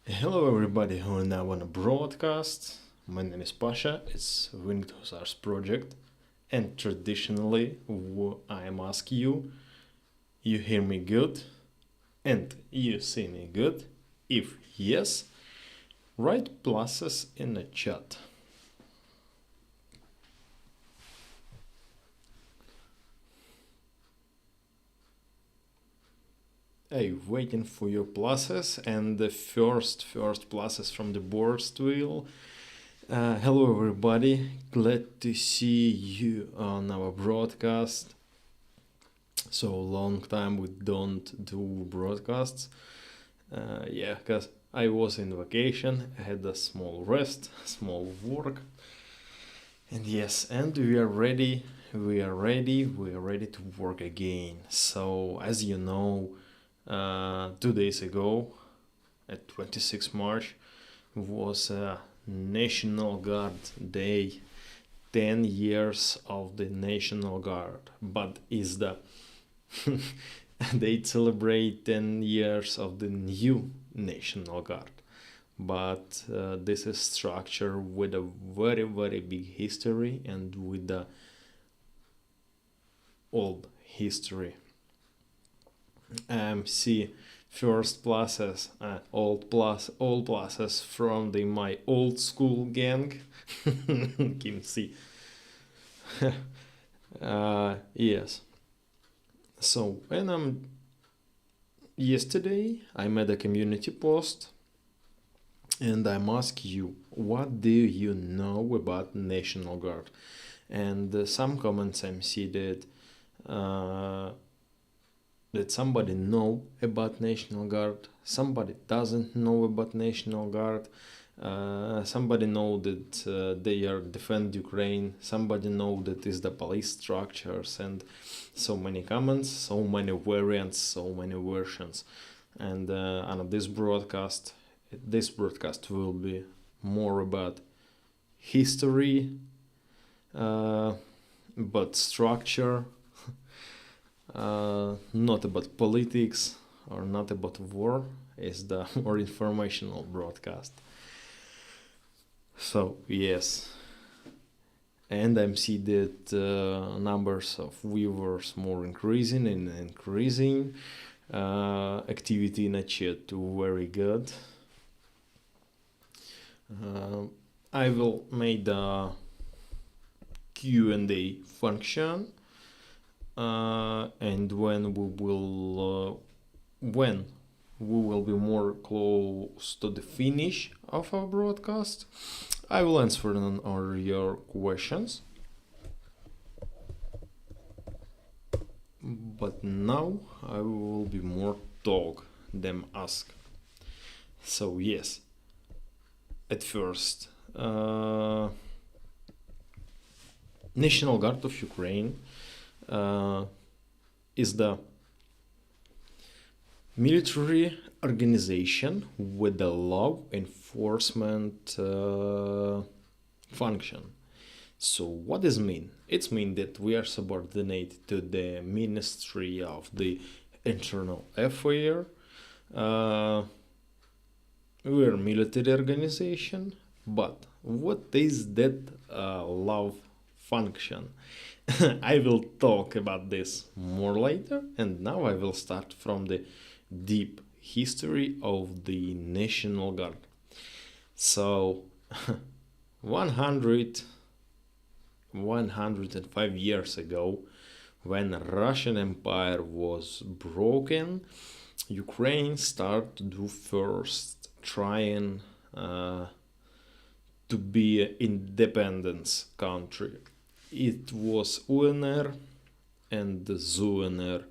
Hello everybody who now on a broadcast. My name is Pasha, it's Windows project, and traditionally I am ask you hear me good and you see me good? If yes, write pluses in the chat. I'm waiting for your pluses, and the first pluses from the board wheel. Hello everybody, glad to see you on our broadcast. So long time we don't do broadcasts. Because I was in vacation, I had a small rest, small work. And yes, and we are ready to work again. So as you know, 2 days ago, at 26 March, was National Guard Day, 10 years of the National Guard. But is the they celebrate 10 years of the new National Guard. But this is structure with a very, very big history and with the old history. See first pluses, all pluses from my old school gang. Can see. Yes. So when yesterday I made a community post and I'm ask you, what do you know about National Guard? And some comments I see that somebody know about National Guard, somebody doesn't know about National Guard, somebody know that they are defend Ukraine, somebody know that is the police structures, and so many comments, so many variants, so many versions. And on this broadcast will be more about history, but structure, not about politics or not about war. Is the more informational broadcast. So yes, and I see that numbers of viewers more increasing and increasing. Activity in the chat very good. I will make the Q&A function, and when we will be more close to the finish of our broadcast, I will answer on all your questions. But now I will be more talk than ask. So yes, at first, National Guard of Ukraine is the military organization with the law enforcement function. So what does it mean? It means that we are subordinate to the Ministry of the Internal Affairs. We are a military organization, but what is that law function? I will talk about this more later, and now I will start from the deep history of the National Guard. So 105 years ago, when Russian Empire was broken, Ukraine started to first trying to be an independence country. It was UNR and the ZUNR,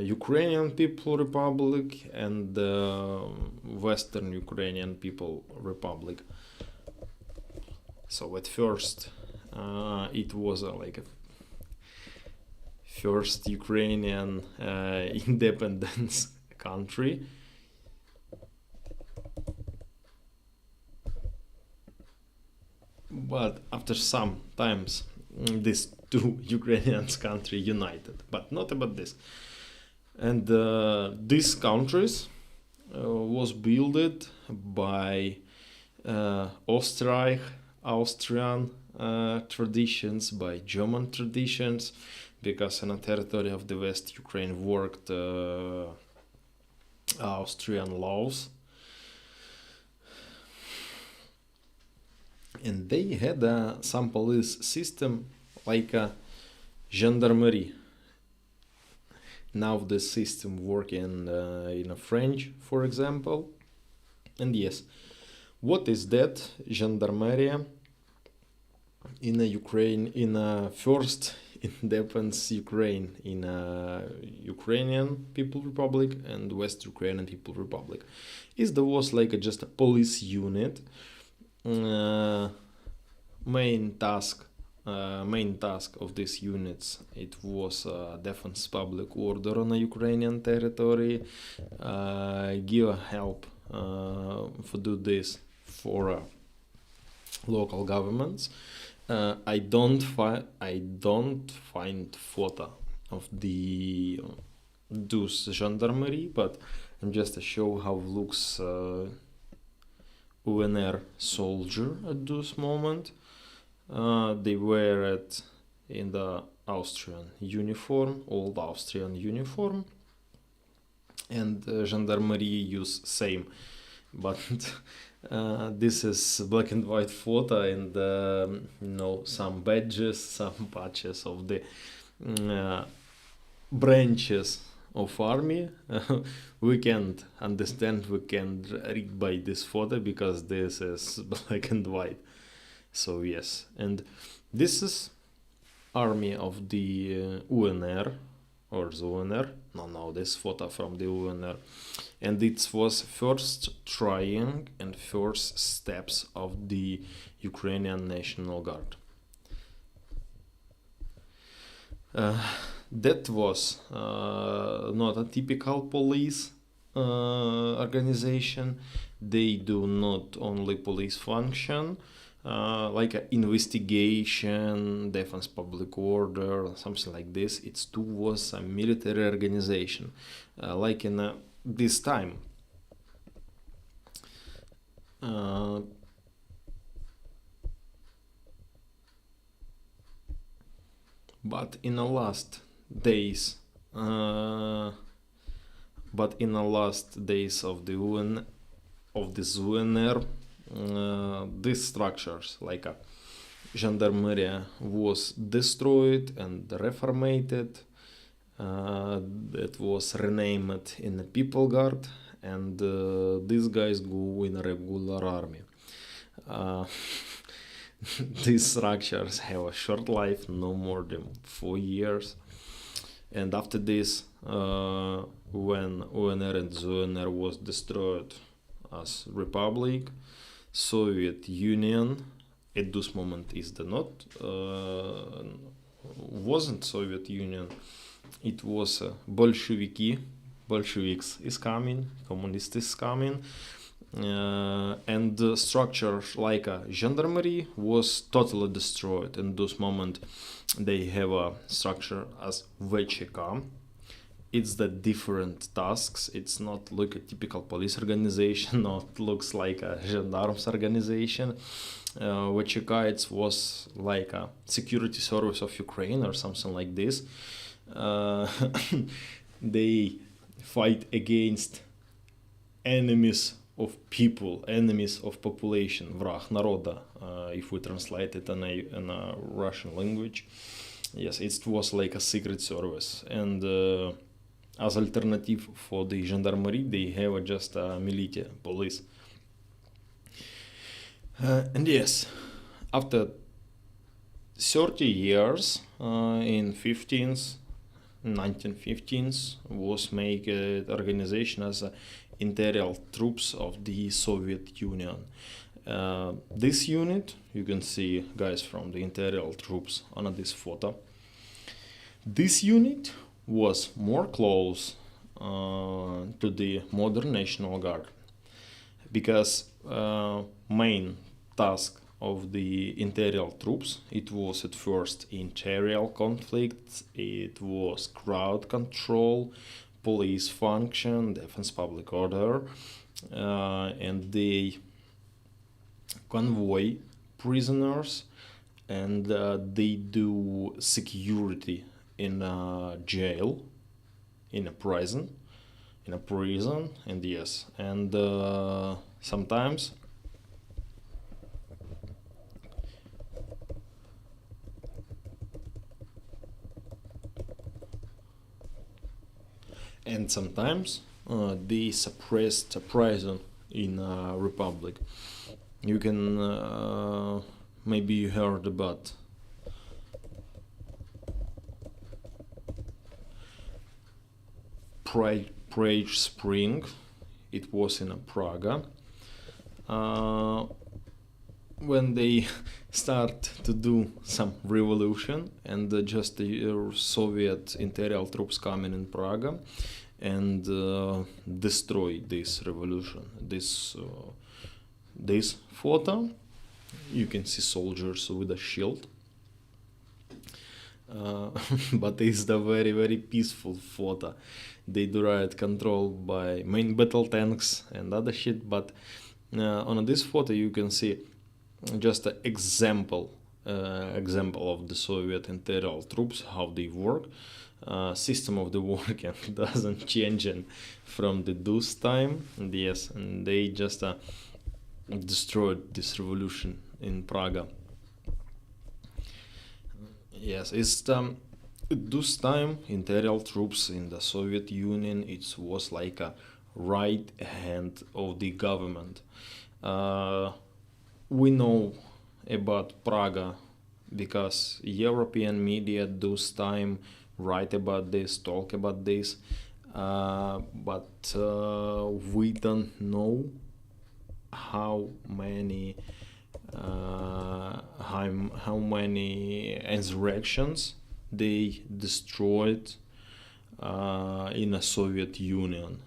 Ukrainian People Republic and Western Ukrainian People Republic. So at first it was like a first Ukrainian independence country. But after some times, these two Ukrainian countries united. But not about this. And these countries was built by Austrian traditions, by German traditions, because on the territory of the West Ukraine worked Austrian laws, and they had some police system like a gendarmerie. Now the system working in French, for example. And yes, what is that gendarmerie in Ukraine, in first independence Ukraine, in Ukrainian People Republic and West Ukrainian People Republic? Is there was like just a police unit. Main task of these units, it was defense public order on a Ukrainian territory, give help for do this for local governments. I don't find photo of the those gendarmerie, but I'm just to show how looks UNR soldier at this moment. They wear it in the Austrian uniform, old Austrian uniform, and gendarmerie use same, but this is black and white photo, and some badges, some patches of the branches of army. We can't understand, we can't read by this photo because this is black and white. So yes, and this is army of the UNR, or the UNR. No, this photo from the UNR, and it was first trying and first steps of the Ukrainian National Guard. That was not a typical police organization. They do not only police function, like an investigation, defense public order, something like this. It too was a military organization, like in this time. But in the last days, of the UNR, these structures, like a gendarmerie, was destroyed and reformatted. It was renamed in the People Guard, and these guys go in a regular army. These structures have a short life, no more than 4 years. And after this, when UNR and ZUNR was destroyed as republic, Soviet Union at this moment is the not wasn't Soviet Union. It was Bolsheviks is coming, communists is coming, and the structure like a gendarmerie was totally destroyed. In this moment, they have a structure as VCK. It's the different tasks. It's not like a typical police organization, not looks like a gendarmes organization. VCK, it was like a security service of Ukraine or something like this. They fight against enemies of people, enemies of population, враг народа, if we translate it in a Russian language. Yes, it was like a secret service, and as alternative for the gendarmerie, they have just a militia, police. And yes, after 30 years, in 1915s, was made organization as a interior troops of the Soviet Union. This unit, you can see guys from the interior troops on this photo. This unit was more close to the modern National Guard, because main task of the interior troops, it was at first interior conflicts, it was crowd control, police function, defense public order, and they convoy prisoners, and they do security in a jail, in a prison, and yes, and sometimes they suppressed a prison in a republic. You can maybe you heard about Prague Spring. It was in Prague. When they start to do some revolution, and just the Soviet imperial troops coming in Prague and destroy this revolution. This photo, you can see soldiers with a shield, but it's the very, very peaceful photo. They do riot controlled by main battle tanks and other shit, but on this photo you can see just an example of the Soviet imperial troops, how they work. System of the work and doesn't change from the DOS time. And yes, and they just destroyed this revolution in Prague. Yes, it's DOS time. Imperial troops in the Soviet Union, it was like a right hand of the government. We know about Prague because European media DOS time write about this, talk about this, but we don't know how many insurrections they destroyed in the Soviet Union.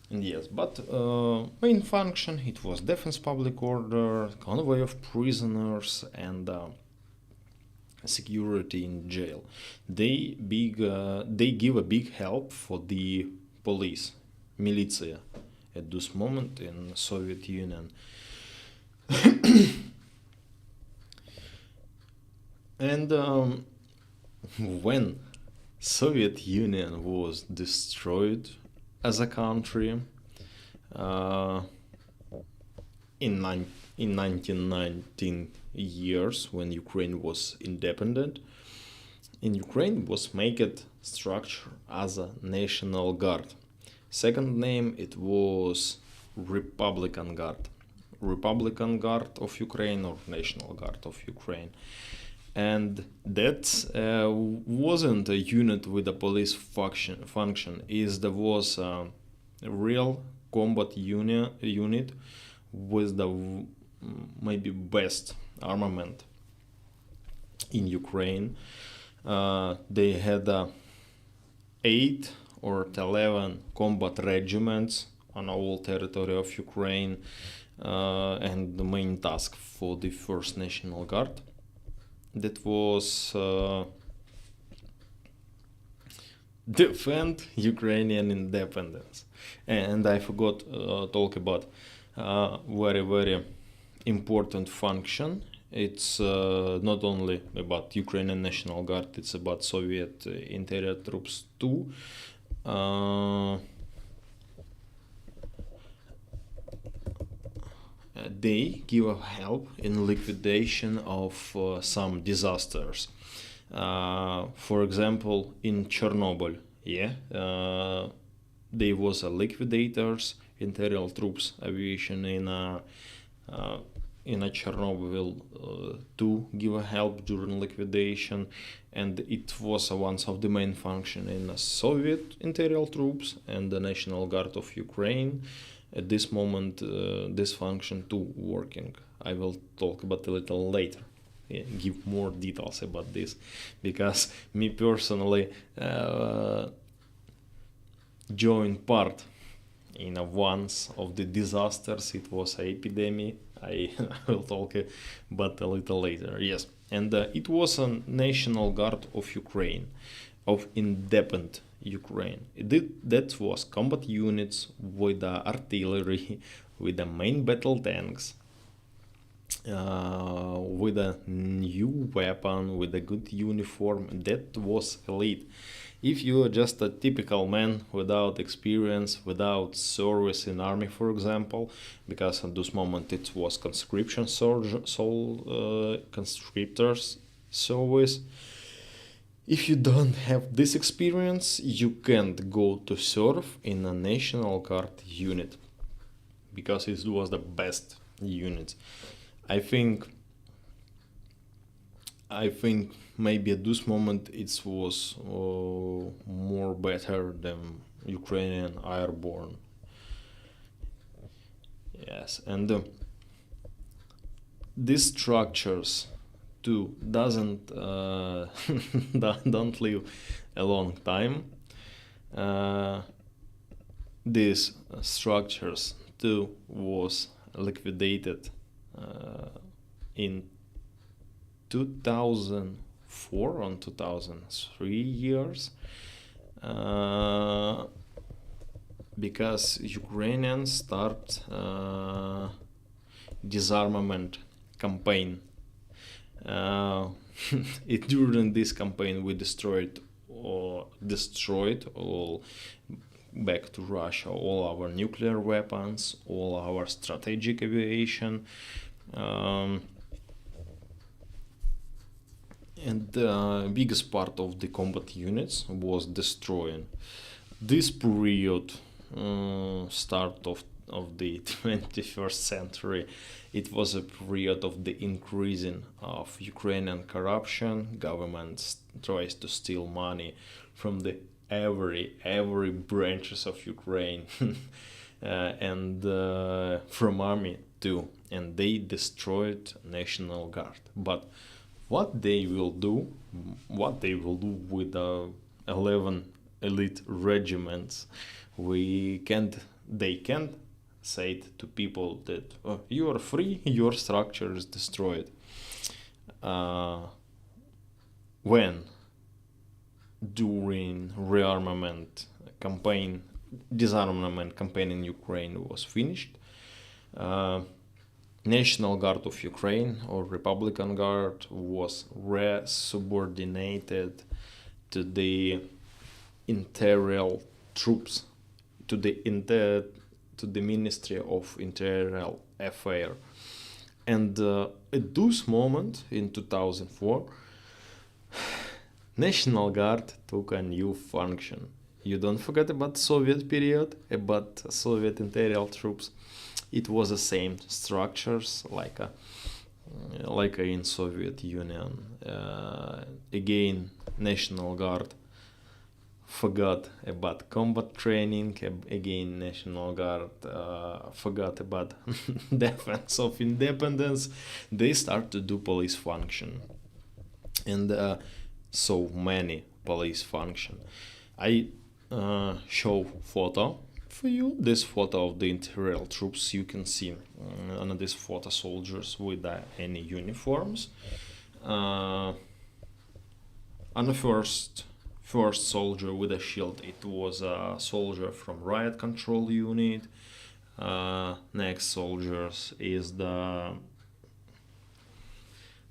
And yes, but main function, it was defense public order, convoy of prisoners, and security in jail. They give a big help for the police, militia, at this moment in Soviet Union. And when Soviet Union was destroyed as a country in 1919 years, when Ukraine was independent, in Ukraine was made structure as a National Guard. Second name, it was Republican Guard of Ukraine, or National Guard of Ukraine. And that wasn't a unit with a police function. There was a real combat unit with the maybe best armament in Ukraine. They had 8 or 11 combat regiments on all territory of Ukraine, and the main task for the First National Guard, that was defend Ukrainian independence. And I forgot talk about very, very important function. It's not only about Ukrainian National Guard, it's about Soviet interior troops too. They give help in liquidation of some disasters. For example, in Chernobyl, there was a liquidators, interior troops, aviation in a Chernobyl to give a help during liquidation, and it was one of the main function in the Soviet interior troops and the National Guard of Ukraine. At this moment, this function too working. I will talk about a little later. Give more details about this, because me personally joined part in one of the disasters. It was an epidemic. I will talk about a little later. Yes, and it was a National Guard of Ukraine, of independent Ukraine. That was combat units with artillery, with the main battle tanks, with a new weapon, with a good uniform. That was elite. If you are just a typical man without experience, without service in army, for example, because at this moment it was conscriptors service, if you don't have this experience, you can't go to serve in a National Guard unit, because it was the best unit. I think maybe at this moment it was more better than Ukrainian airborne. Yes, and these structures too don't live a long time. These structures too was liquidated in 2004 or 2003 years, because Ukrainians start disarmament campaign. During this campaign we destroyed all back to Russia all our nuclear weapons, all our strategic aviation, and the biggest part of the combat units was destroyed. This period, start of the 21st century, it was a period of the increasing of Ukrainian corruption. Government tries to steal money from the every branches of Ukraine and from army too, and they destroyed National Guard. But what they will do with 11 elite regiments, they can't say it to people that you are free, your structure is destroyed. When during disarmament campaign in Ukraine was finished, National Guard of Ukraine or Republican Guard was resubordinated to the Interior troops, to the Ministry of Interior Affairs. And at this moment, in 2004, National Guard took a new function. You don't forget about Soviet period, about Soviet Interior troops. It was the same structures like in Soviet Union. Again, National Guard forgot about combat training. Again, National Guard forgot about defense of independence. They start to do police function, and so many police function. I show photo for you. This photo of the Interior troops. You can see on this photo soldiers with any uniforms. On the first soldier with a shield, it was a soldier from riot control unit. Next soldiers is the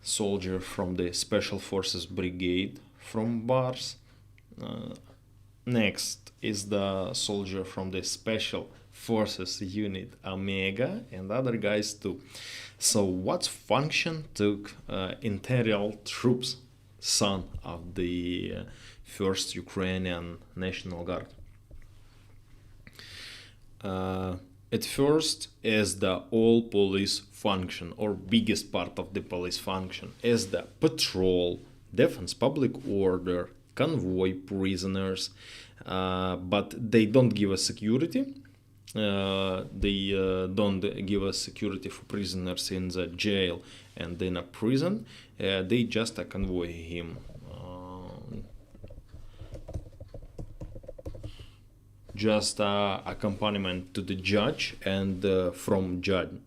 soldier from the Special Forces Brigade from Bars. Next is the soldier from the Special Forces Unit Omega and other guys too. So what function took Interior troops, son of the first Ukrainian National Guard? At first, as the all police function, or biggest part of the police function, as the patrol, defense, public order, convoy prisoners, but they don't give us security. They don't give us security for prisoners in the jail and in a prison. They just convoy him. Just accompaniment to the judge and from judge.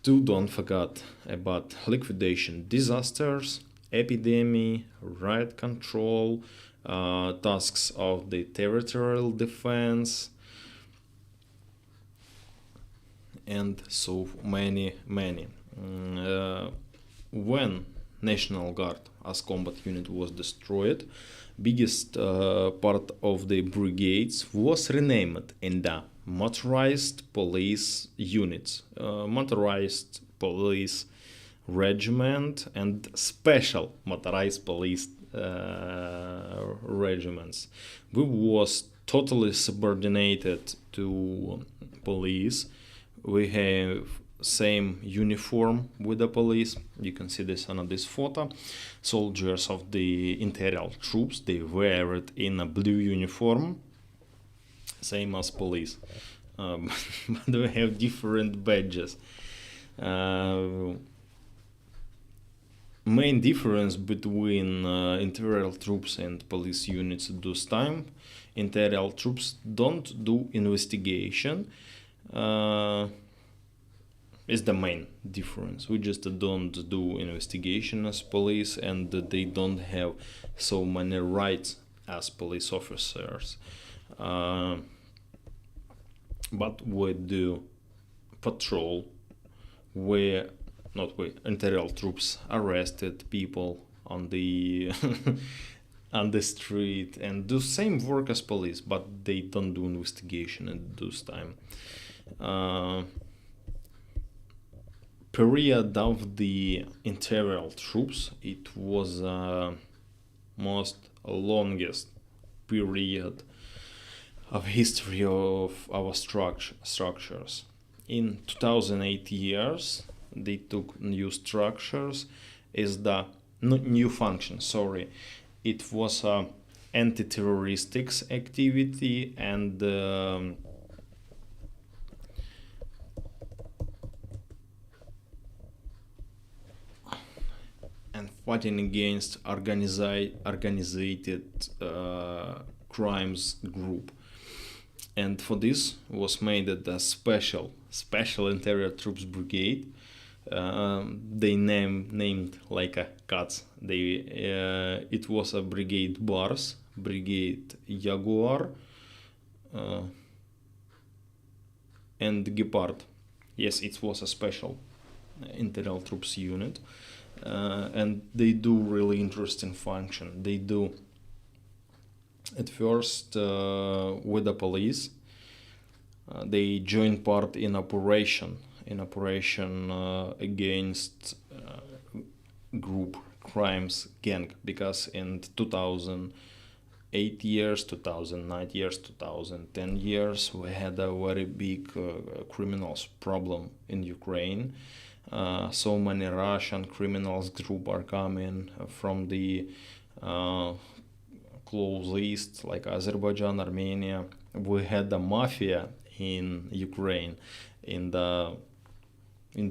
Don't forget about liquidation disasters epidemic, riot control, tasks of the territorial defense, and so many. When National Guard as combat unit was destroyed, biggest part of the brigades was renamed in the motorized police units, motorized police regiment, and special motorized police regiments. We was totally subordinated to police. We have same uniform with the police. You can see this on this photo. Soldiers of the Imperial troops, they wear it in a blue uniform, same as police, but we have different badges. Main difference between Imperial troops and police units at this time: Imperial troops don't do investigation. Is the main difference. We just don't do investigation as police, and they don't have so many rights as police officers. But we do patrol. Imperial troops arrested people on the on the street and do same work as police, but they don't do investigation at this time. Period of the Imperial troops, it was most longest period of history of our structures. In 2008 years, they took new structures is the new function. It was a anti-terroristics activity and fighting against organized crimes group. And for this was made a special Interior Troops Brigade. They named like a cats. It was a Brigade Bars, Brigade Jaguar, and Gepard. Yes, it was a special Interior Troops unit. And they do really interesting function. They do at first with the police. They join part in operation against group crimes gang, because in 2008 years, 2009 years, 2010 years, we had a very big criminals problem in Ukraine. So many Russian criminals group are coming from the close east, like Azerbaijan, Armenia. We had the mafia in Ukraine, in the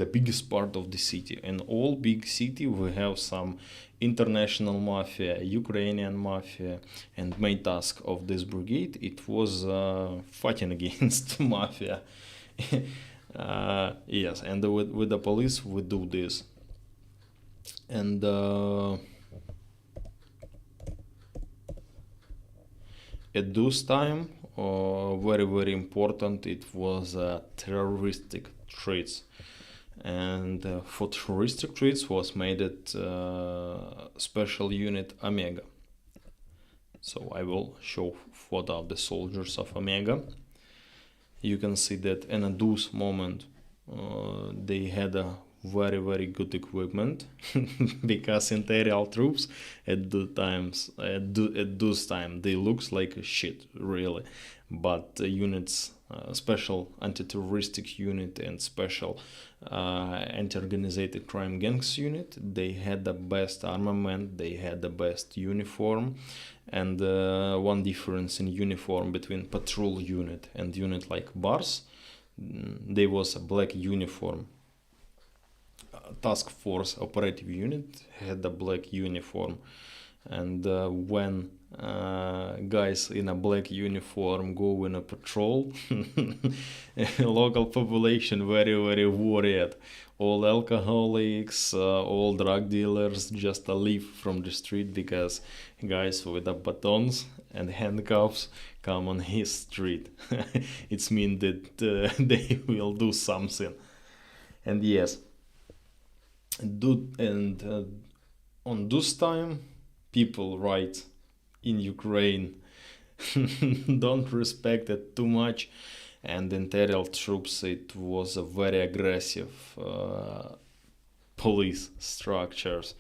biggest part of the city. In all big city, we have some international mafia, Ukrainian mafia, and main task of this brigade, it was fighting against mafia. Yes, and with the police we do this. And at this time, very important, it was terroristic threats. And for terroristic threats was made it special unit Omega. So I will show photo of the soldiers of Omega. You can see that in this moment they had a very good equipment because Imperial troops at those time they looks like a shit really, but units, special anti-terroristic unit and special anti-organized crime gangs unit, they had the best armament, they had the best uniform. And one difference in uniform between patrol unit and unit like bars, there was a black uniform. Task force operative unit had a black uniform, and when guys in a black uniform go in a patrol, local population very worried. all alcoholics, all drug dealers just leave from the street because guys with the batons and handcuffs come on his street. It's mean that they will do something. And yes, on this time, people right in Ukraine don't respect it too much, and Imperial troops, it was a very aggressive police structures.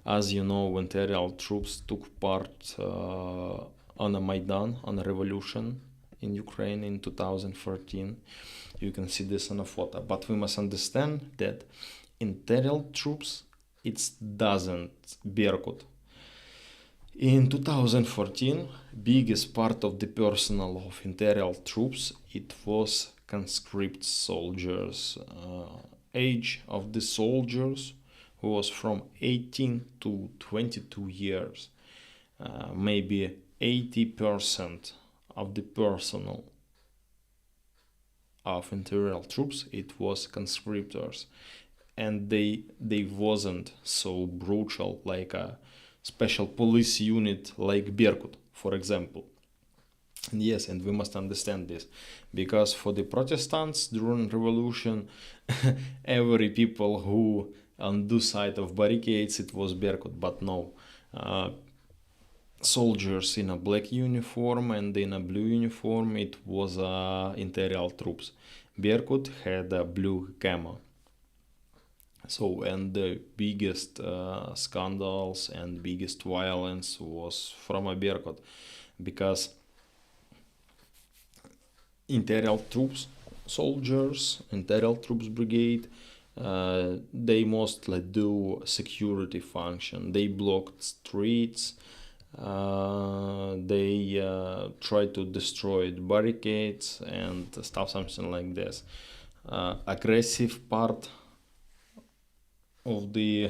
As you know, Imperial troops took part on a Maidan, on a revolution in Ukraine in 2014. You can see this on a photo, but we must understand that Imperial troops, it doesn't Berkut. In 2014, biggest part of the personnel of Imperial troops, it was conscript soldiers. Age of the soldiers was from 18 to 22 years. Maybe 80% of the personnel of Imperial troops, it was conscriptors. And they wasn't so brutal like a special police unit like Berkut, for example. And yes, and we must understand this, because for the Protestants during revolution, every people who on this side of barricades, it was Berkut, but no. Soldiers in a black uniform and in a blue uniform, it was Imperial troops. Berkut had a blue camo. So, and the biggest scandals and biggest violence was from a Berkut, because Imperial troops, soldiers, Imperial troops brigade, they mostly do security function. They blocked streets, they try to destroy the barricades and stuff, something like this. Aggressive part of the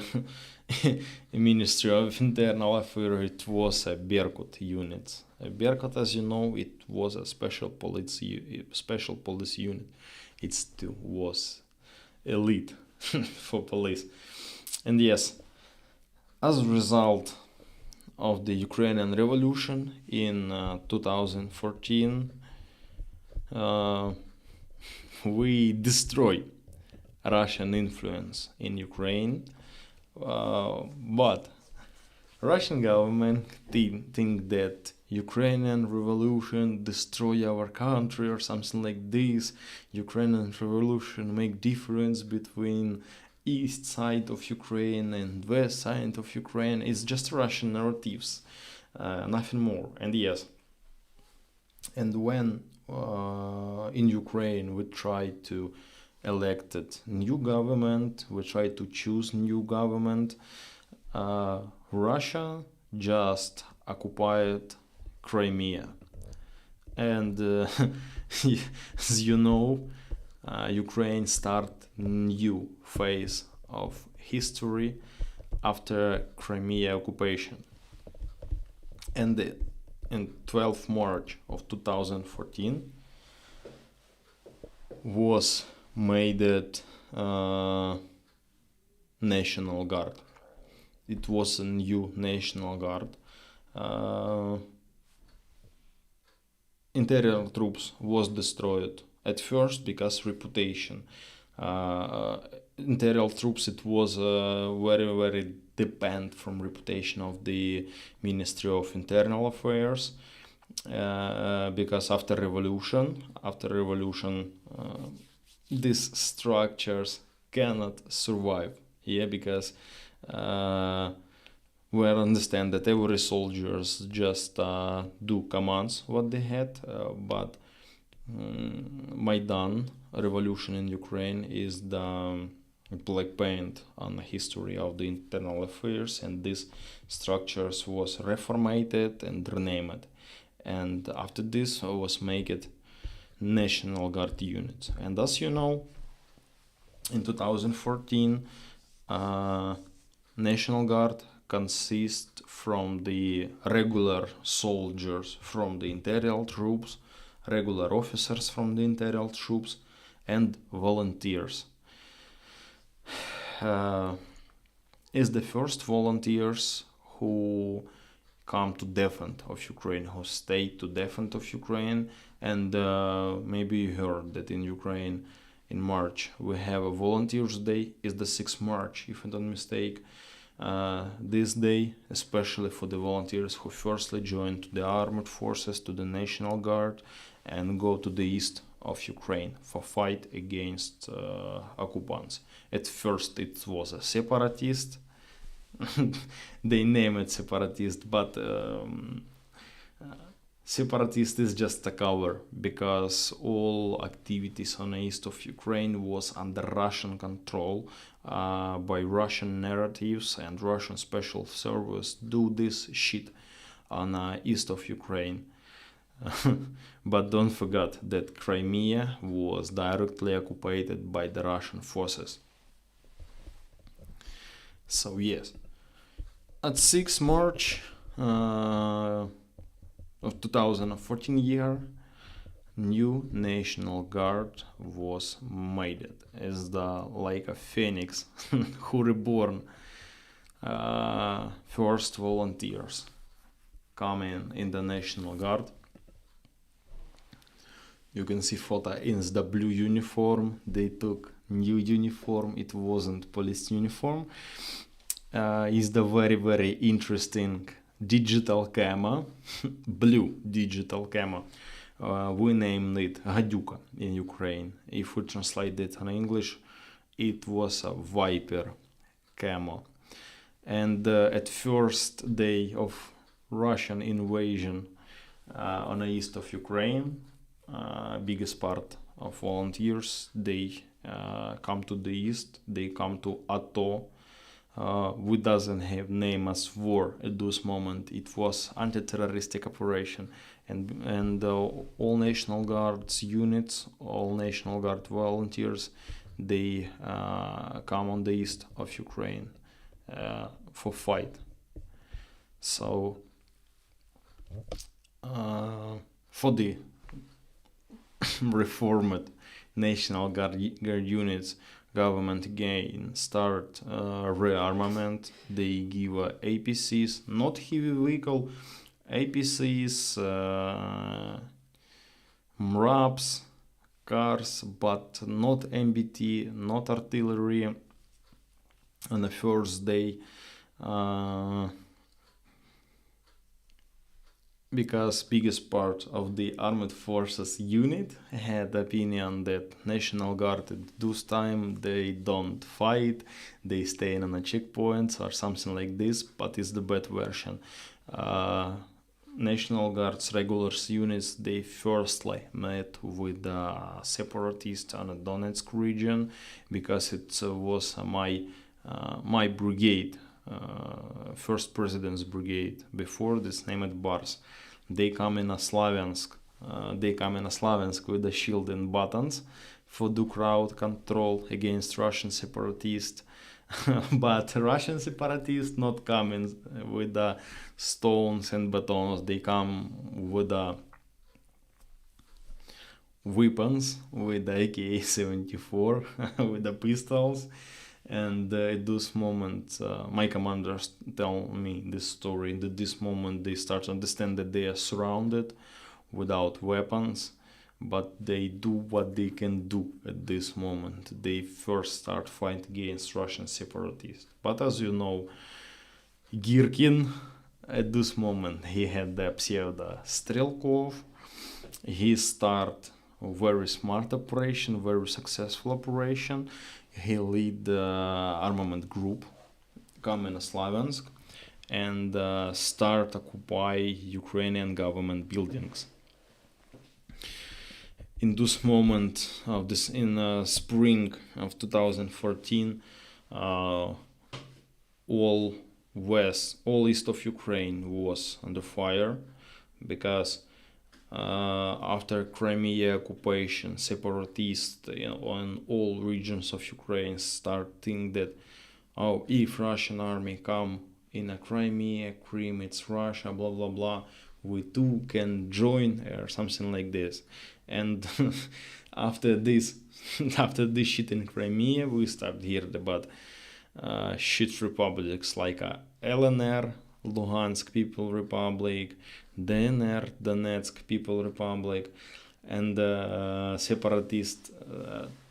Ministry of Internal Affairs, it was a Berkut unit. Berkut, as you know, it was a special police unit. It still was elite for police. And yes, as a result of the Ukrainian Revolution in 2014, we destroyed Russian influence in Ukraine, but Russian government think that Ukrainian revolution destroy our country or something like this. Ukrainian revolution make difference between east side of Ukraine and west side of Ukraine. It's just Russian narratives, nothing more. And yes, and when in Ukraine we try to elected new government, we try to choose new government, Russia just occupied Crimea. And as you know, Ukraine start new phase of history after Crimea occupation. And in 12 March of 2014 was made it National Guard. It was a new National Guard. Imperial troops was destroyed at first because reputation. Imperial troops, it was very depend from reputation of the Ministry of Internal Affairs, because after revolution these structures cannot survive. Because we understand that every soldiers just do commands what they had, but Maidan revolution in Ukraine is the black paint on the history of the internal affairs, and these structures was reformatted and renamed, and after this was made it National Guard unit. And as you know, in 2014 National Guard consists from the regular soldiers from the Imperial troops, regular officers from the Imperial troops, and volunteers. is the first volunteers who come to defend of Ukraine, who stayed to defend of Ukraine. And maybe you heard that in Ukraine in March we have a Volunteers Day. It's the 6th March, if I don't mistake. This day, especially for the volunteers who firstly joined to the armed forces, to the National Guard, and go to the east of Ukraine for fight against occupants. At first it was a separatist. They name it separatist, but separatist is just a cover, because all activities on the east of Ukraine was under Russian control by Russian narratives, and Russian special service do this shit on east of Ukraine. But don't forget that Crimea was directly occupied by the Russian forces. So yes, at 6th March of 2014 year, new National Guard was made as the like a phoenix who reborn. First volunteers coming in the National Guard. You can see photo in the blue uniform. They took new uniform. It wasn't police uniform. Is the very interesting digital camo, blue digital camo. We named it Гадюка in Ukraine. If we translate it in English, it was a Viper camo. And at first day of Russian invasion on the east of Ukraine, biggest part of volunteers, they come to the east, they come to Ato. We doesn't have name as war at this moment. It was anti-terroristic operation, and all National Guard's units, all National Guard volunteers, they come on the east of Ukraine for fight. So for the reformed National Guard units, government again start rearmament. They give APCs, not heavy vehicle, APCs, MRAPs, cars, but not MBT, not artillery. On the first day, because biggest part of the armed forces unit had opinion that National Guard at this time they don't fight, they stay on a checkpoints or something like this, but it's the bad version. National Guard's regular units, they firstly met with the separatists on the Donetsk region, because it was my brigade, first president's brigade, before this named Bars. They come in a Slaviansk. With the shield and buttons for do crowd control against Russian separatists. But Russian separatists not coming with the stones and batons. They come with the weapons, with the AK-74, with the pistols. And at this moment, my commanders tell me this story. At this moment, they start to understand that they are surrounded without weapons, but they do what they can do at this moment. They first start fight against Russian separatists. But as you know, Girkin, at this moment, he had the pseudo Strelkov. He start a very smart operation, very successful operation. He lead the armament group, come in Slaviansk, and start occupy Ukrainian government buildings. In this moment of this, in spring of 2014, all east of Ukraine was under fire, because after Crimea occupation, separatists in all regions of Ukraine start thinking that, if Russian army come in a Crimea, Crimea, it's Russia, blah blah blah, we too can join, or something like this. And after this shit in Crimea, we start hearing about shit republics like LNR, Luhansk People Republic, DNR, Donetsk People Republic, and separatists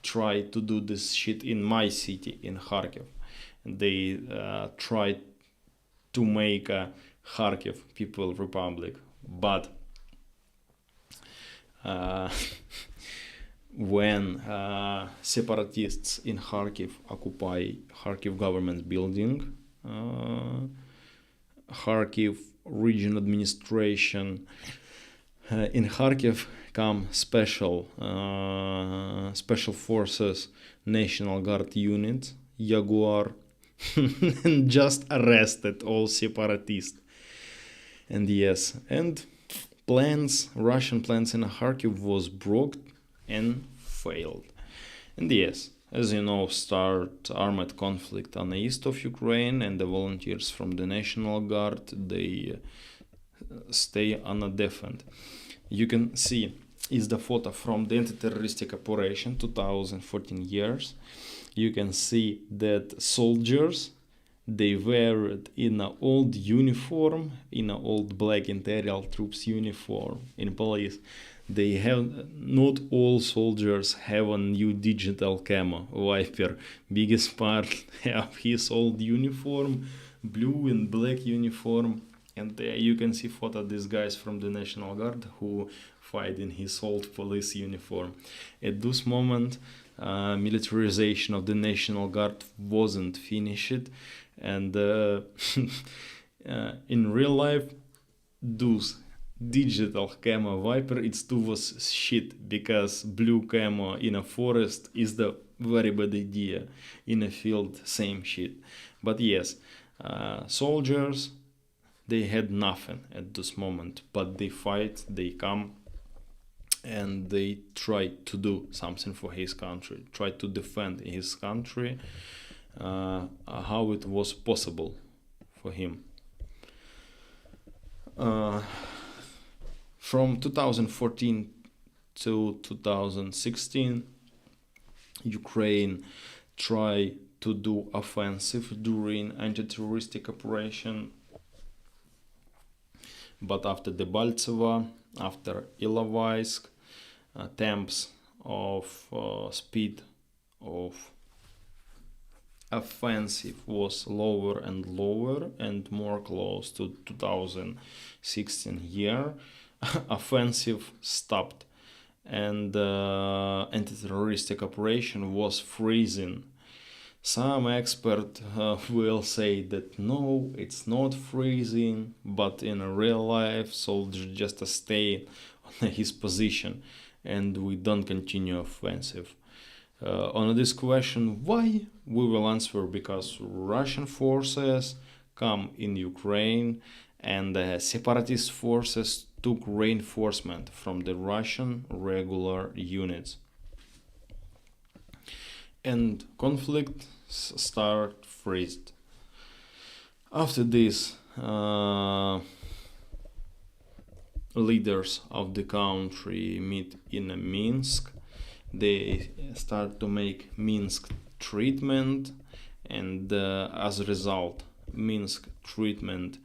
tried to do this shit in my city, in Kharkiv. They tried to make a Kharkiv People Republic, but when separatists in Kharkiv occupy Kharkiv government building, Kharkiv region administration, in Kharkiv come special forces, National Guard unit, Jaguar, and just arrested all separatists. And yes, and Russian plans in Kharkiv was broke and failed. And yes, as you know, start armed conflict on the east of Ukraine, and the volunteers from the National Guard, they stay on a defense. You can see is the photo from the anti-terroristic operation 2014 years. You can see that soldiers, they wear it in an old uniform, in an old black Imperial troops uniform in police. They have, not all soldiers have a new digital camo. Viper, biggest part have his old uniform, blue and black uniform. And you can see photo of these guys from the National Guard who fight in his old police uniform. At this moment, militarization of the National Guard wasn't finished, and in real life, those digital camo Viper, it's too was shit, because blue camo in a forest is the very bad idea. In a field, same shit. But yes, soldiers, they had nothing at this moment, but they fight, they come, and they try to do something for his country, try to defend his country, how it was possible for him. From 2014 to 2016, Ukraine tried to do offensive during anti-terroristic operation, but after Debaltseva, after Ilovaisk, attempts of speed of offensive was lower and lower and more close to 2016 year. Offensive stopped, and anti-terroristic operation was freezing. Some expert will say that no, it's not freezing, but in real life, soldiers just stay on his position, and we don't continue offensive. On this question, why? We will answer because Russian forces come in Ukraine, and separatist forces took reinforcement from the Russian regular units. And conflict start freezed. After this, leaders of the country meet in Minsk. They start to make Minsk treatment, and as a result, Minsk treatment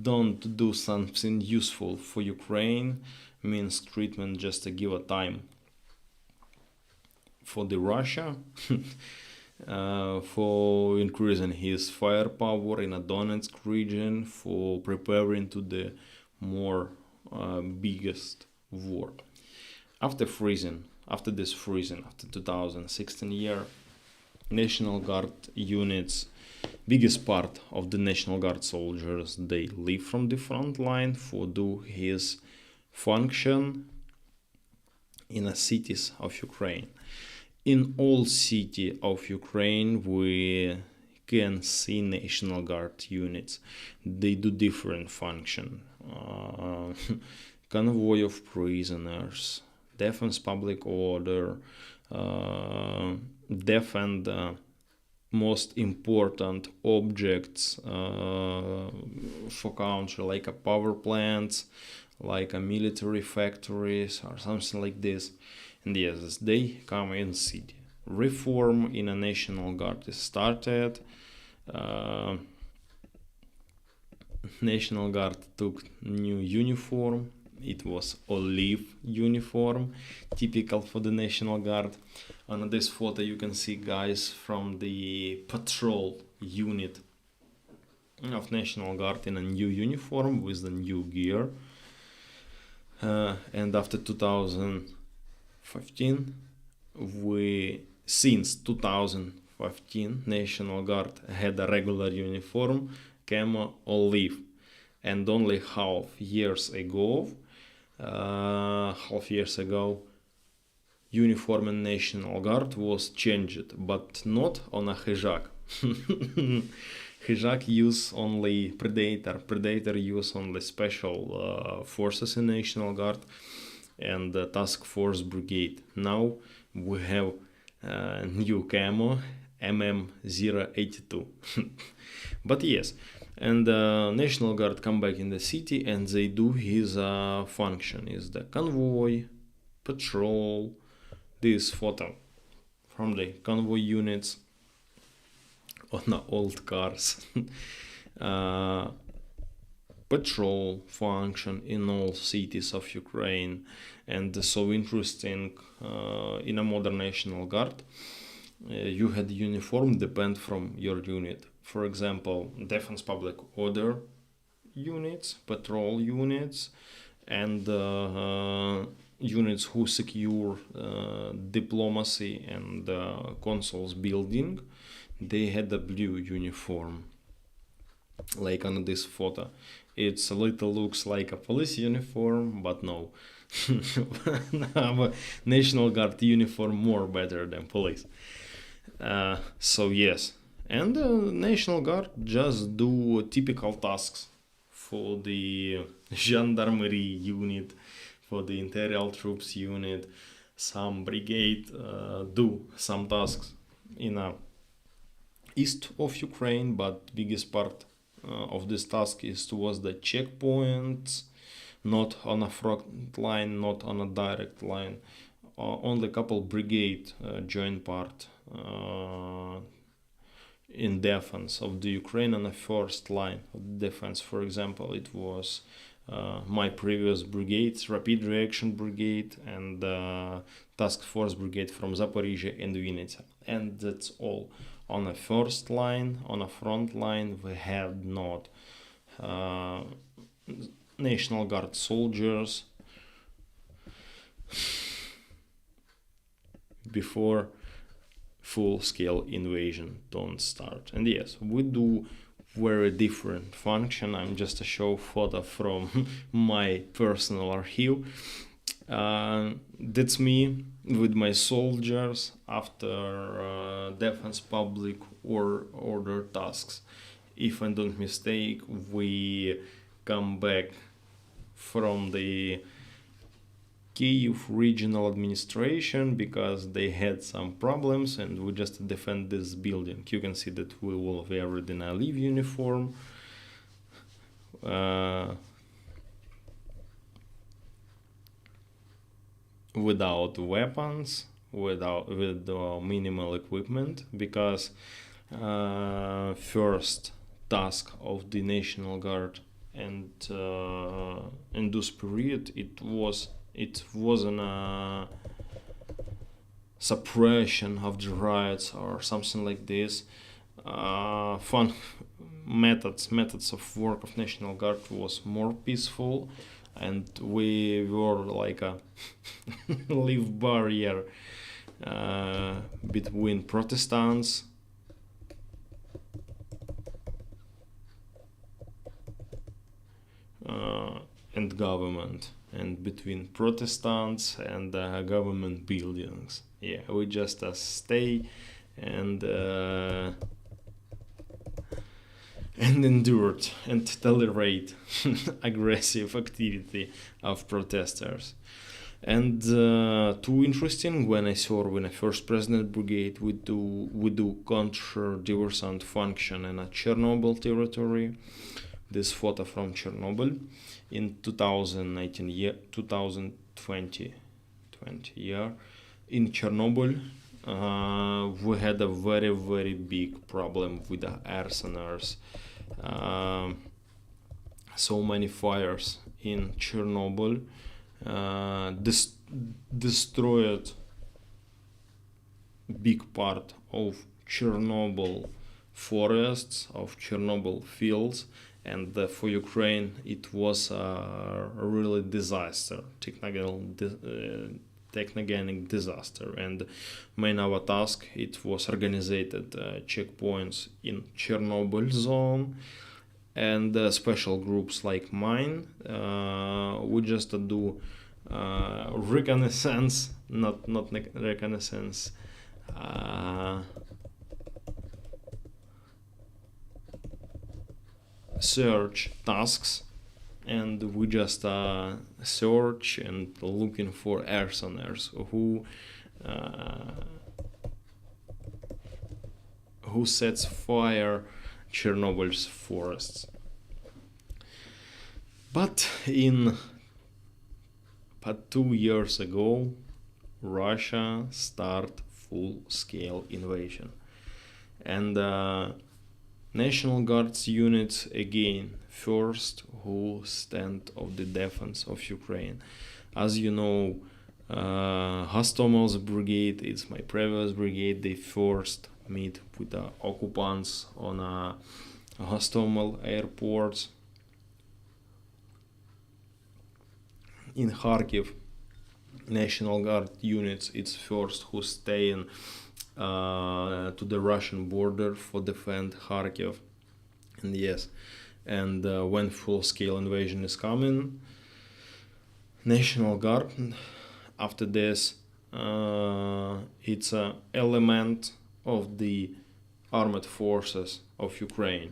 don't do something useful for Ukraine. Minsk treatment just to give a time for the Russia for increasing his firepower in a Donetsk region, for preparing to the more biggest war. After this freezing, after 2016 year, National Guard units, biggest part of the National Guard soldiers, they leave from the front line for do his function in the cities of Ukraine. In all city of Ukraine, we can see National Guard units. They do different function. Convoy of prisoners, defense public order, defend most important objects for country, like a power plants, like a military factories or something like this. And yes, they come in city. Reform in a National Guard is started. National Guard took new uniform. It was olive uniform, typical for the National Guard. On this photo you can see guys from the patrol unit of National Guard in a new uniform with the new gear. And after 2015, since 2015, National Guard had a regular uniform, camo olive, and only half years ago, uniform in National Guard was changed, but not on a hijak. Hijak use only Predator use only special forces in National Guard and the Task Force Brigade. Now we have new camo MM082. But yes, and National Guard come back in the city and they do his function is the convoy, patrol. This photo from the convoy units on the old cars. Patrol function in all cities of Ukraine, and so interesting in a modern National Guard. You had uniform depend from your unit. For example, defense public order units, patrol units, and units who secure diplomacy and consuls building. They had a blue uniform, like on this photo. It's a little looks like a police uniform, but no. National Guard uniform more better than police. So yes, and National Guard just do typical tasks for the gendarmerie unit, for the interior troops unit. Some brigade do some tasks in a east of Ukraine, but biggest part of this task is towards the checkpoints, not on a front line, not on a direct line. Only couple brigade join part in defense of the Ukraine on the first line of defense. For example, it was my previous brigades, Rapid Reaction Brigade and Task Force Brigade from Zaporizhia and Vinnytsia. And that's all. On a first line, on a front line, we had not National Guard soldiers before full-scale invasion don't start. And yes, we do very different function. I'm just a show photo from my personal archive. That's me with my soldiers after defense public or order tasks. If I don't mistake, we come back from the Kyiv regional administration because they had some problems and we just defend this building. You can see that we will wear an olive uniform. Without weapons, with minimal equipment, because first task of the National Guard and in this period it wasn't a suppression of the riots or something like this. Fun methods of work of National Guard was more peaceful, and we were like a live barrier between Protestants and government, and between Protestants and government buildings. Yeah, we just stay and endured and tolerate aggressive activity of protesters. And too interesting, when I serve in a first President Brigade, we do counter-diversant function in a Chernobyl territory. This photo from Chernobyl in 2020 year. In Chernobyl, we had a very big problem with the arsoners. So many fires in Chernobyl destroyed big part of Chernobyl forests, of Chernobyl fields, and for Ukraine it was a really disaster, technogenic disaster. And main our task, it was organized checkpoints in Chernobyl zone, and special groups like mine, we just do reconnaissance, not reconnaissance, search tasks, and we just search and looking for arsoners who sets fire Chernobyl's forests. But 2 years ago, Russia started full-scale invasion, and National Guard's units again first who stand of the defense of Ukraine. As you know, Hostomel's brigade, it's my previous brigade, they first meet with the occupants on Hostomel airport. In Kharkiv, National Guard units, it's first who stay in to the Russian border for defend Kharkiv. And yes, and when full-scale invasion is coming, National Guard, after this, it's an element of the armed forces of Ukraine.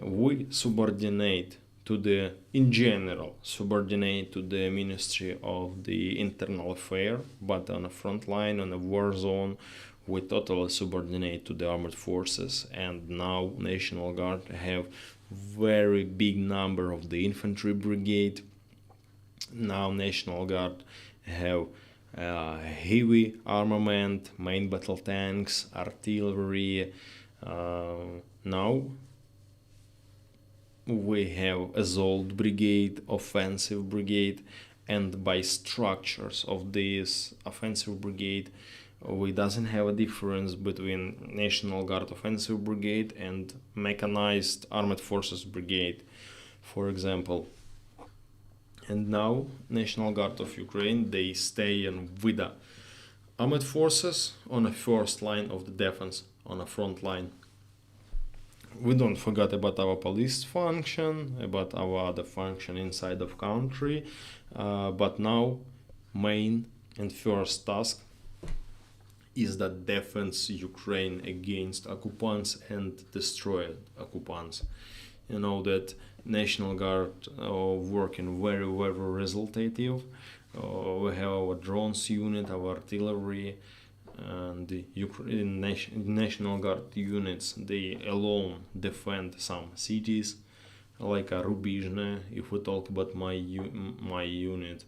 We subordinate to the, in general, subordinate to the Ministry of the Internal Affairs, but on a front line, on a war zone, we totally subordinate to the armed forces. And now National Guard have very big number of the infantry brigade. Now National Guard have heavy armament, main battle tanks, artillery. Now we have assault brigade, offensive brigade, and by structures of this offensive brigade, we doesn't have a difference between National Guard offensive brigade and mechanized armed forces brigade, for example. And now National Guard of Ukraine, they stay in with the armed forces on the first line of the defense, on a front line. We don't forget about our police function, about our other function inside of country, but now main and first task is that defense Ukraine against occupants and destroy occupants. You know that National Guard working very resultative. We have our drones unit, our artillery, and the Ukraine National Guard units, they alone defend some cities like Rubizhne. If we talk about my unit,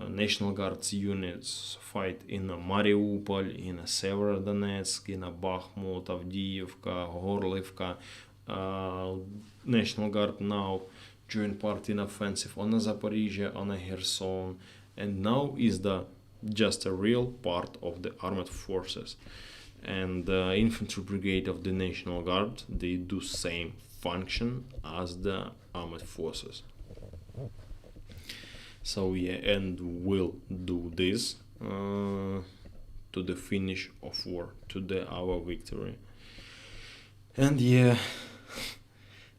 National Guard's units fight in Mariupol, in Severodonetsk, in Bakhmut, Avdiivka, Gorlivka. National Guard now join part in offensive on Zaporizhia, on Kherson, and now is just a real part of the armed forces. And the infantry brigade of the National Guard, they do same function as the armed forces. So yeah, and will do this to the finish of war, to our victory. And yeah,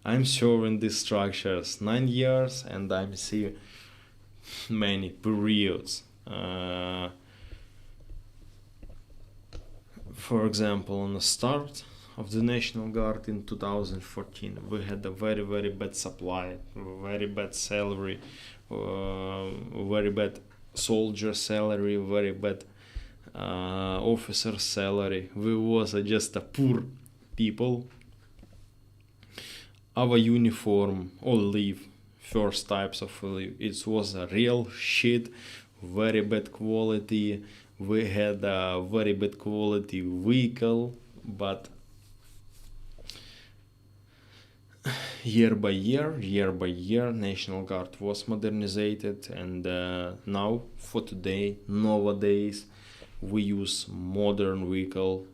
I'm serving these structures 9 years, and I'm seeing many periods. For example, on the start of the National Guard in 2014, we had a very bad supply, very bad salary, very bad soldier salary, very bad officer salary. We was just a poor people. Our uniform, all leave, first types of leave, it was a real shit, very bad quality, we had a very bad quality vehicle, but year by year, National Guard was modernized, and now for today, nowadays, we use modern vehicle,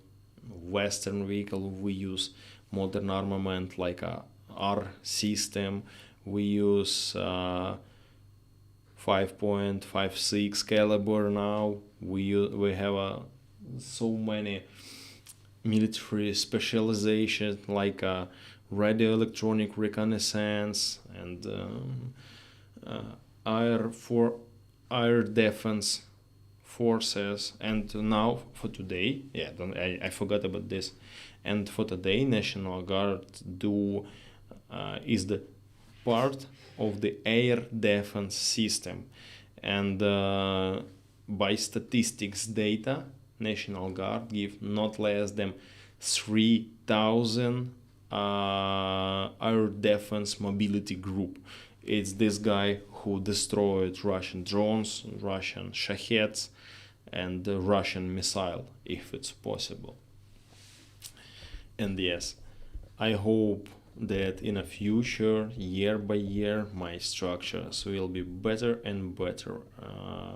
Western vehicle. We use modern armament like a R system. We use 5.56 caliber now. We have so many military specialization like radio electronic reconnaissance and air defense forces. And now for today, I forgot about this. And for today, National Guard is the part of the air defense system. And by statistics data, National Guard give not less than 3,000 air defense mobility group. It's this guy who destroyed Russian drones, Russian Shaheds, and the Russian missile, if it's possible. And yes, I hope that in the future, year by year, my structures will be better and better,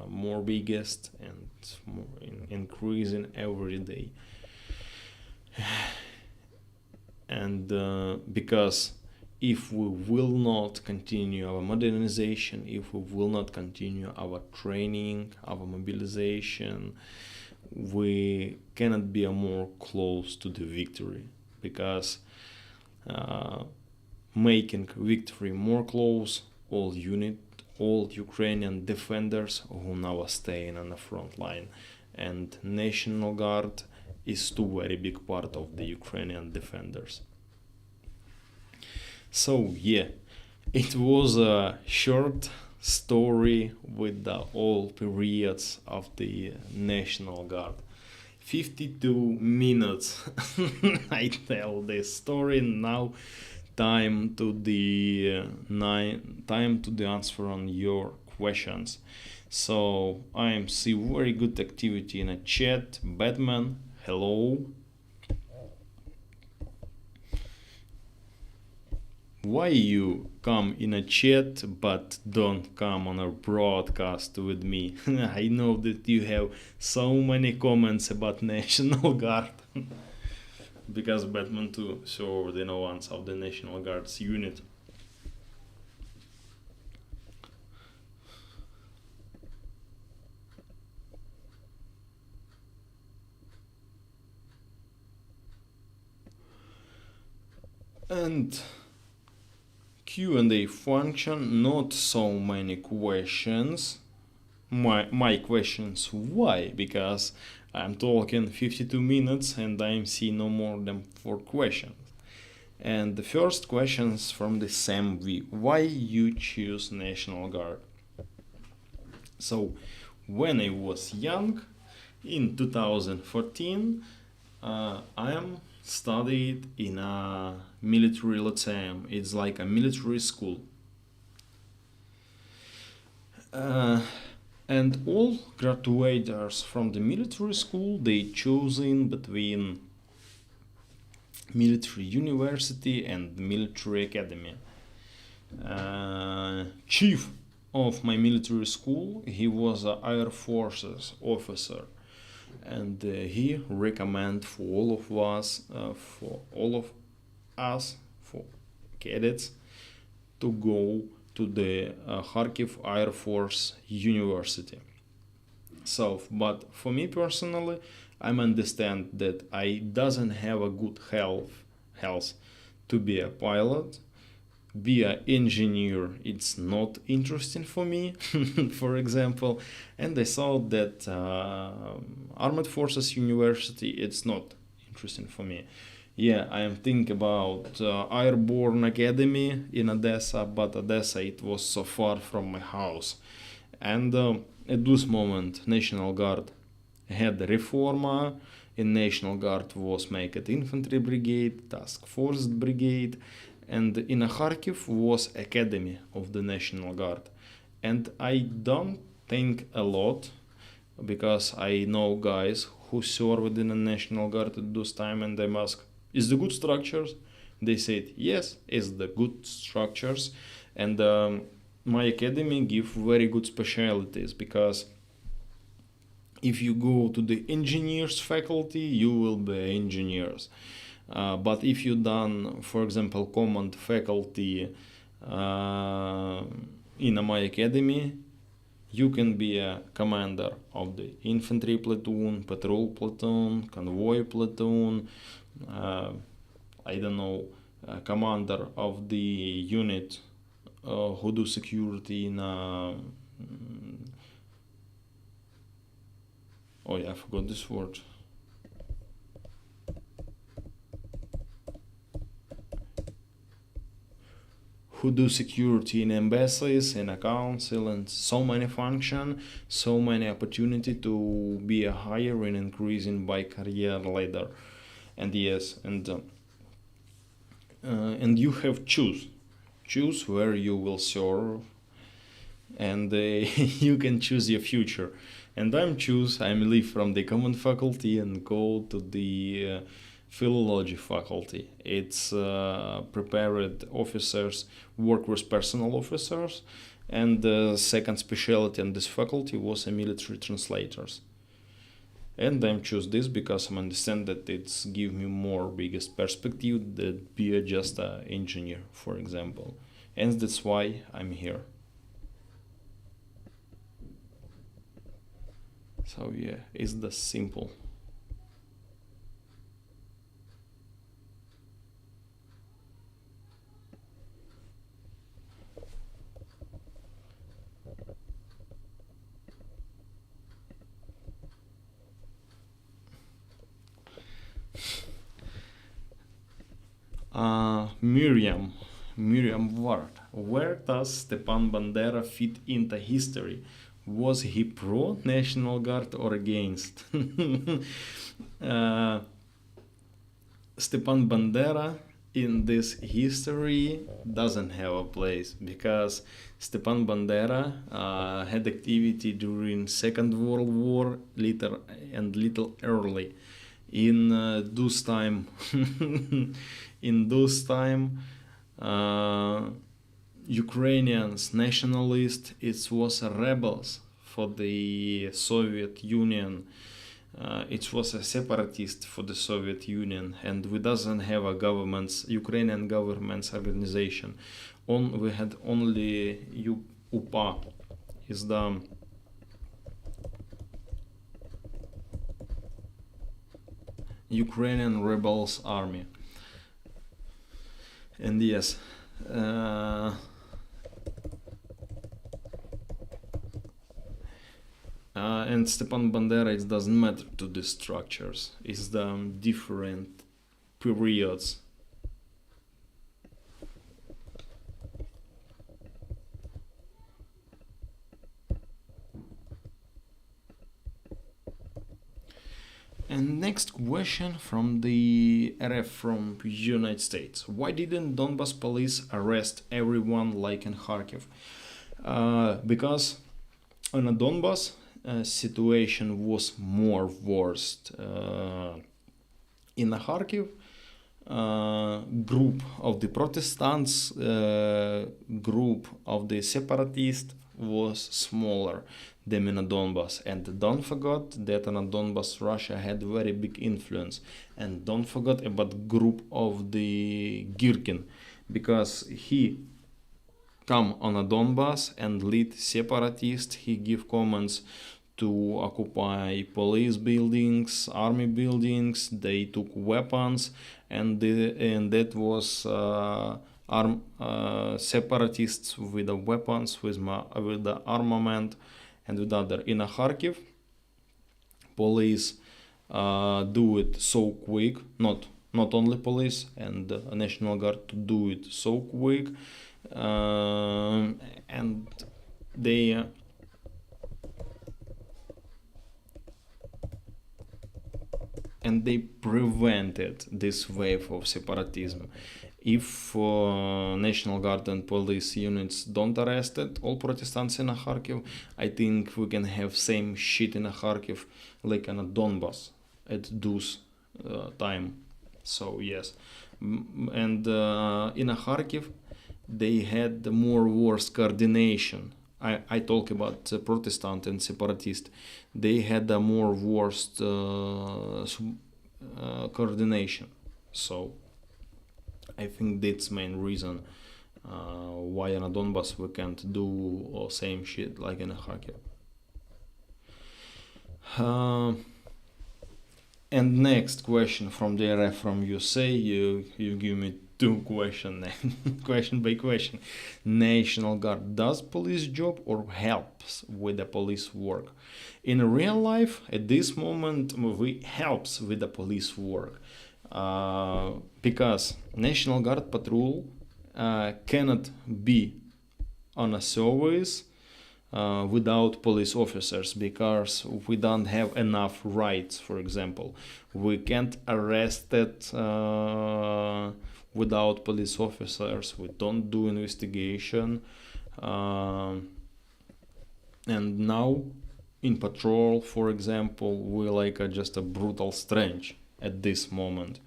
more biggest and more increasing every day. And because if we will not continue our modernization, if we will not continue our training, our mobilization, we cannot be more close to the victory. Because making victory more close, all Ukrainian defenders who now are staying on the front line, and National Guard is too very big part of the Ukrainian defenders. So yeah, it was a short story with all periods of the National Guard. 52 minutes I tell this story. Now time to the answer on your questions. So I see very good activity in a chat. Batman, hello. Why you come in a chat but don't come on a broadcast with me? I know that you have so many comments about National Guard. Because Batman 2 served the once of the National Guard's unit. And Q&A function, not so many questions. My questions, why? Because I'm talking 52 minutes and I'm seeing no more than 4 questions. And the first questions from the Sam V. Why you choose National Guard? So when I was young, in 2014, I am studied in a military lyceum. It's like a military school. And all graduates from the military school, they choosing between military university and military academy. Chief of my military school, he was an Air Forces officer. And he recommend for all of us, for cadets, to go to the Kharkiv Air Force University. So, but for me personally, I understand that I doesn't have a good health to be a pilot. Be an engineer, it's not interesting for me, for example, and I thought that Armed Forces University, it's not interesting for me. Yeah, I am thinking about Airborne Academy in Odessa, but Odessa, it was so far from my house. And at this moment, National Guard had the reforma. In National Guard was made infantry brigade, task force brigade, and in Kharkiv was Academy of the National Guard. And I don't think a lot because I know guys who served in the National Guard at those time, and I'm asked, is the good structures? They said yes, it's the good structures, and my academy give very good specialities, because if you go to the engineers faculty, you will be engineers. But if you done, for example, command faculty in my academy, you can be a commander of the infantry platoon, patrol platoon, convoy platoon, I don't know, commander of the unit who do security in oh yeah, I forgot this word. Who do security in embassies, in a council, and so many function, so many opportunity to be a higher and increasing by career ladder. And yes, and you have choose where you will serve, and you can choose your future. And I'm leave from the common faculty and go to the philology faculty. It's prepared officers work with personal officers, and the second specialty in this faculty was a military translators. And I'm choose this because I understand that it's give me more biggest perspective than be just an engineer, for example, and that's why I'm here. So yeah, it's the simple. Miriam Ward. Where does Stepan Bandera fit into history? Was he pro National Guard or against? Stepan Bandera in this history doesn't have a place, because Stepan Bandera had activity during Second World War, little early. In those time, Ukrainians nationalists, it was rebels for the Soviet Union. It was a separatist for the Soviet Union, and we doesn't have a Ukrainian government's organization. We had only UPA, is the Ukrainian Rebels Army. And yes, and Stepan Bandera, it doesn't matter to the structures, it's the different periods. And next question from the RF from United States. Why didn't Donbas police arrest everyone like in Kharkiv? Because on a Donbas, situation was more worst. In a Kharkiv, group of the Protestants, group of the separatists was smaller than in a Donbas. And don't forget that in a Donbas, Russia had very big influence. And don't forget about group of the Girkin, because he come on a Donbas and lead separatists. He give commands to occupy police buildings, army buildings. They took weapons, and that was separatists with the weapons, with the armament, and with other. In a Kharkiv, police do it so quick. Not only police and National Guard to do it so quick, and they prevented this wave of separatism. if National Guard and police units don't arrest all Protestants in Kharkiv, I think we can have same shit in Kharkiv like in Donbas at those time. So yes, and in Kharkiv they had more worse coordination. I talk about Protestant and separatist. They had a more worst coordination. So I think that's main reason why in Donbas we can't do same shit like in Kharkiv. And next question from DRF from USA. You give me two question question by question. National Guard does police job or helps with the police work? In real life, at this moment, we helps with the police work because National Guard patrol cannot be on a service without police officers, because we don't have enough rights. For example, we can't arrest it without police officers. We don't do investigation, and now in patrol, for example, we like just a brutal strange at this moment.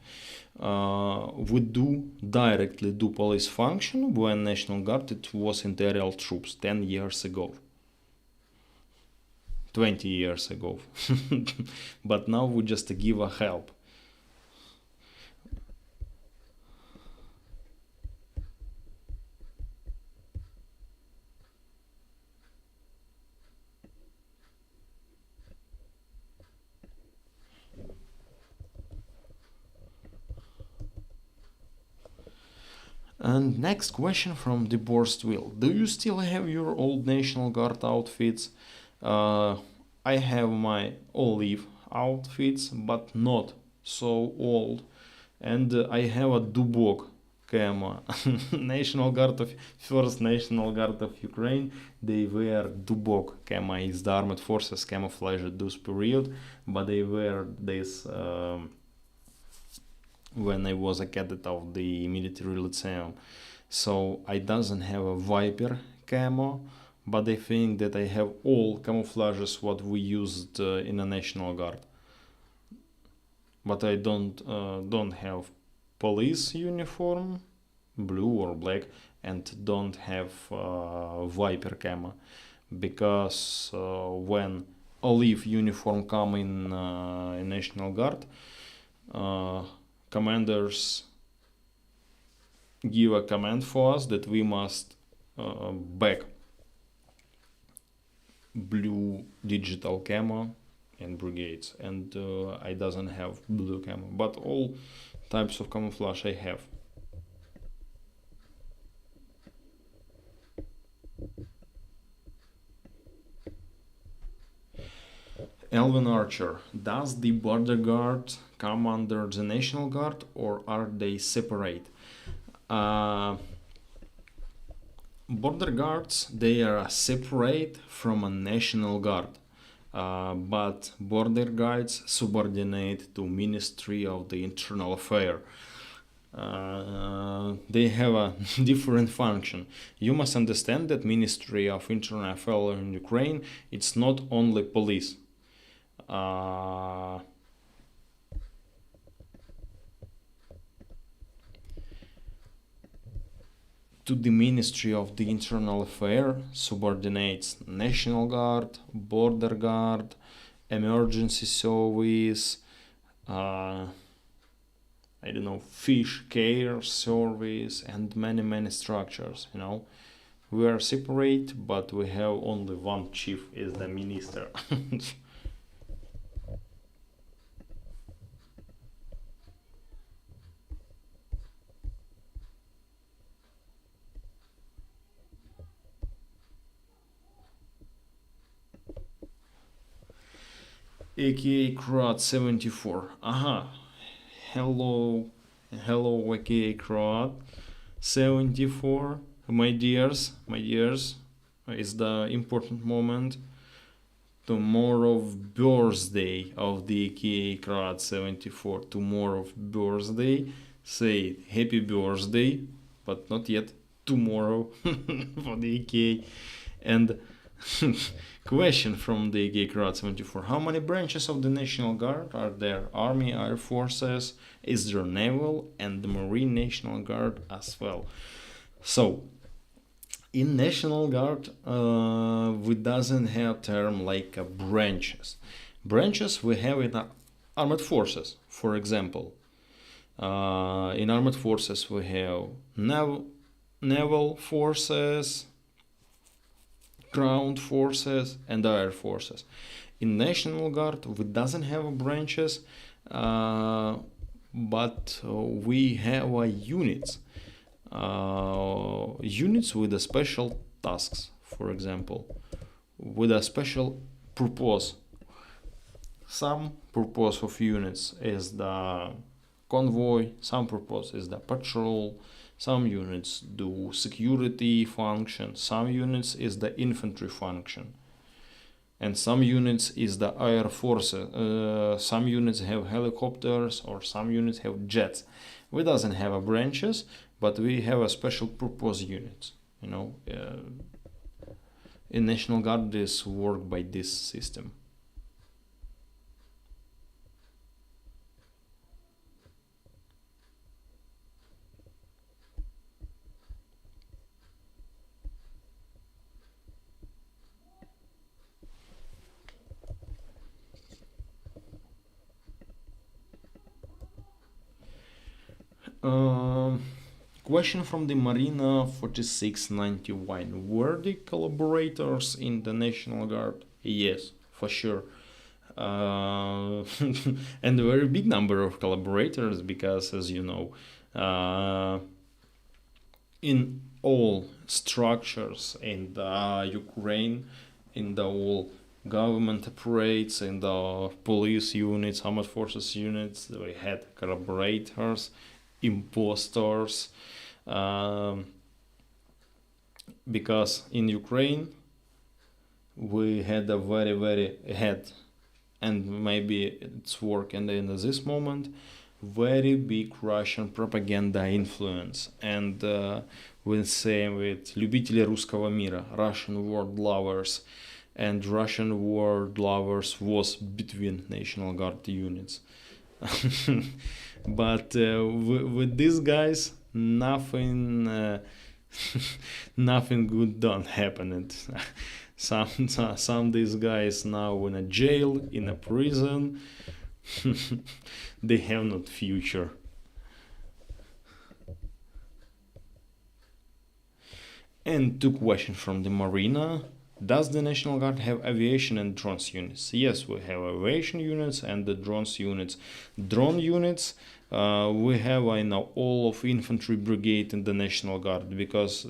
We do directly do police function when National Guard it was Imperial troops 10 years ago, 20 years ago. But now we just give a help. And next question from Divorced Will. Do you still have your old National Guard outfits? I have my olive outfits, but not so old. And I have a Dubok camo. National Guard of First National Guard of Ukraine, they wear Dubok camo. It's the armed forces camouflage at this period, but they wear this when I was a cadet of the military lyceum. So I doesn't have a Viper camo, but I think that I have all camouflages what we used in a National Guard. But I don't have police uniform, blue or black, and don't have Viper camo, because when olive uniform come in National Guard, commanders give a command for us that we must back blue digital camo and brigades, and I doesn't have blue camo, but all types of camouflage I have. Elvin Archer, does the border guard come under the National Guard or are they separate? Border guards, they are separate from a National Guard, but border guards subordinate to Ministry of the Internal Affairs. They have a different function. You must understand that Ministry of Internal Affairs in Ukraine, it's not only police. To the Ministry of the Internal Affairs subordinates National Guard, Border Guard, Emergency Service, Fish Care Service, and many structures. We are separate, but we have only one chief, is the minister. aka Crowd 74. Hello aka Crowd 74. My dears, it's the important moment. Tomorrow birthday of the aka Crowd 74. Tomorrow birthday. say happy birthday, but not yet, tomorrow for the AK. And question from the AK Crowd 74: how many branches of the National Guard are there? Army, Air Forces, is there Naval and the Marine National Guard as well? So in National Guard we doesn't have term like branches. Branches we have in armed forces, for example. In armed forces we have naval forces, ground forces, and air forces. In National Guard we doesn't have branches, but we have units. Units with a special tasks, for example, with a special purpose. Some purpose of units is the convoy, some purpose is the patrol, some units do security function, some units is the infantry function, and some units is the air forces. Some units have helicopters, or some units have jets. We doesn't have a branches, but we have a special purpose units. In National Guard this work by this system. Question from the Marina 4691: were the collaborators in the National Guard? Yes, for sure. And a very big number of collaborators, because, as you know, in all structures in the Ukraine, in the all government operates, in the police units, armed forces units, we had collaborators, impostors, because in Ukraine we had a very and maybe it's working in this moment, very big Russian propaganda influence, and we'll say with любители русского мира, Russian world lovers, and Russian world lovers was between National Guard units. But with these guys, nothing good don't happen. Some these guys now in a jail, in a prison. They have not future. And two questions from the Marina: does the National Guard have aviation and drones units? Yes, we have aviation units and the drones units. Drone units we have in all of infantry brigade in the National Guard, because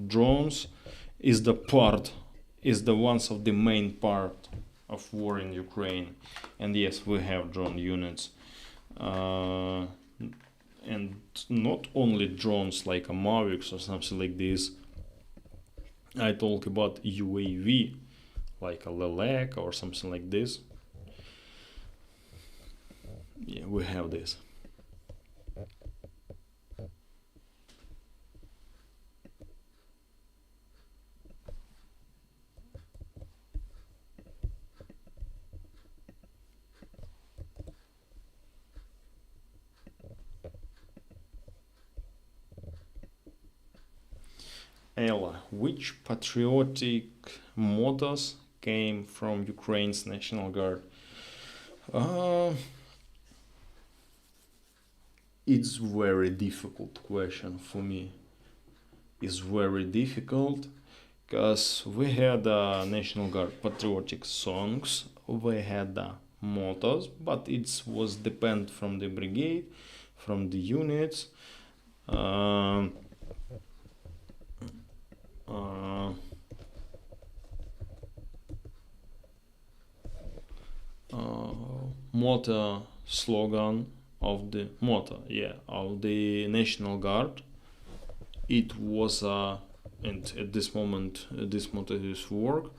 drones is the ones of the main part of war in Ukraine. And yes, we have drone units. And not only drones like a Mavics or something like this. I talk about UAV, like a Lelek or something like this. Yeah, we have this. Ella, which patriotic mottos came from Ukraine's National Guard? It's very difficult question for me. It's very difficult, because we had National Guard patriotic songs, we had mottos, but it was depend from the brigade, from the units. Motto slogan of the National Guard. It was and at this moment this motto is work.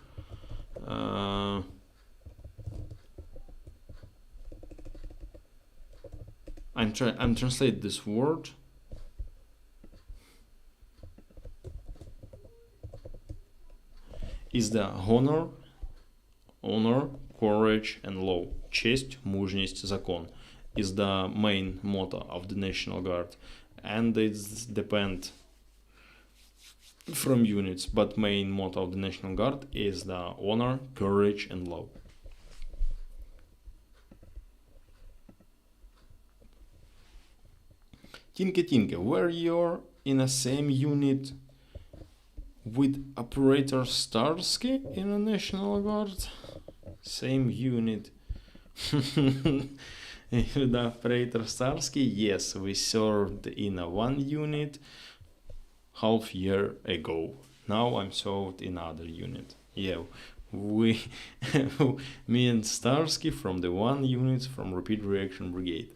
I'm translate this word. Is the honor, courage and law. Честь, мужність, закон is the main motto of the National Guard, and it's depend from units, but main motto of the National Guard is the honor, courage and law. Tinke, were you in the same unit with operator Starsky in the National Guard? Same unit. With the operator Starsky, yes, we served in a one unit half year ago. Now I'm served in other unit. Yeah, we, me and Starsky from the one unit from Rapid Reaction Brigade.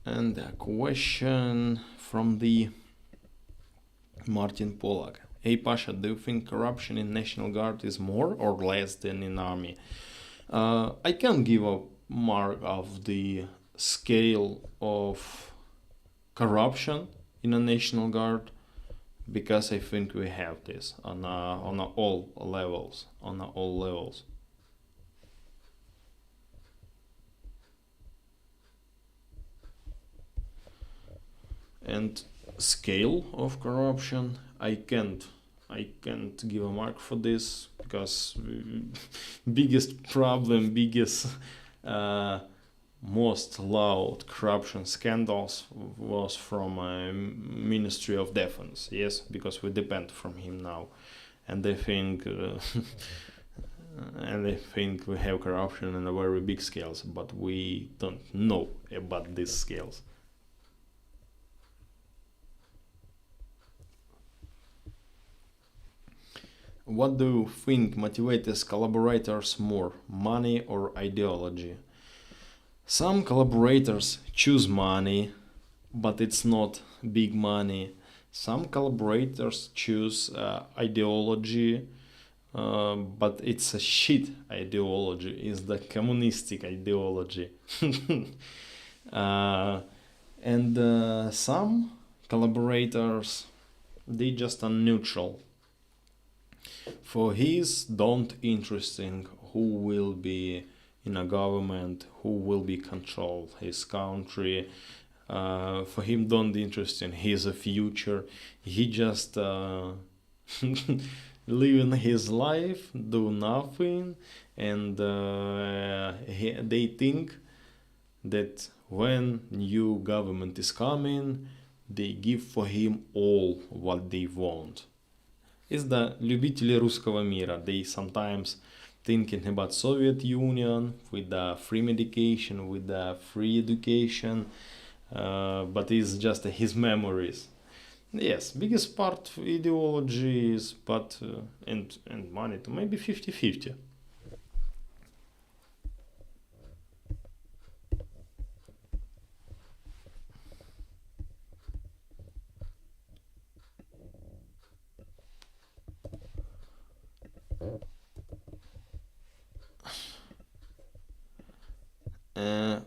And a question from the Martin Polak. Hey Pasha, do you think corruption in National Guard is more or less than in army? I can't give a mark of the scale of corruption in a National Guard, because I think we have this on all levels. And scale of corruption, I can't give a mark for this, because biggest problem, most loud corruption scandals was from Ministry of Defense. Yes, because we depend from him now, and I think we have corruption in a very big scales, but we don't know about these scales. What do you think motivates collaborators more, money or ideology? Some collaborators choose money, but it's not big money. Some collaborators choose ideology, but it's a shit ideology. It's the communistic ideology. And some collaborators, they just are neutral. For his don't interesting who will be in a government, who will be control his country. For him don't interesting his future. He just living his life, do nothing, and they think that when new government is coming, they give for him all what they want. Is the любители русского мира. They sometimes thinking about Soviet Union with the free medication, with the free education, but it's just his memories. Yes, biggest part ideology is, but and money to maybe 50-50.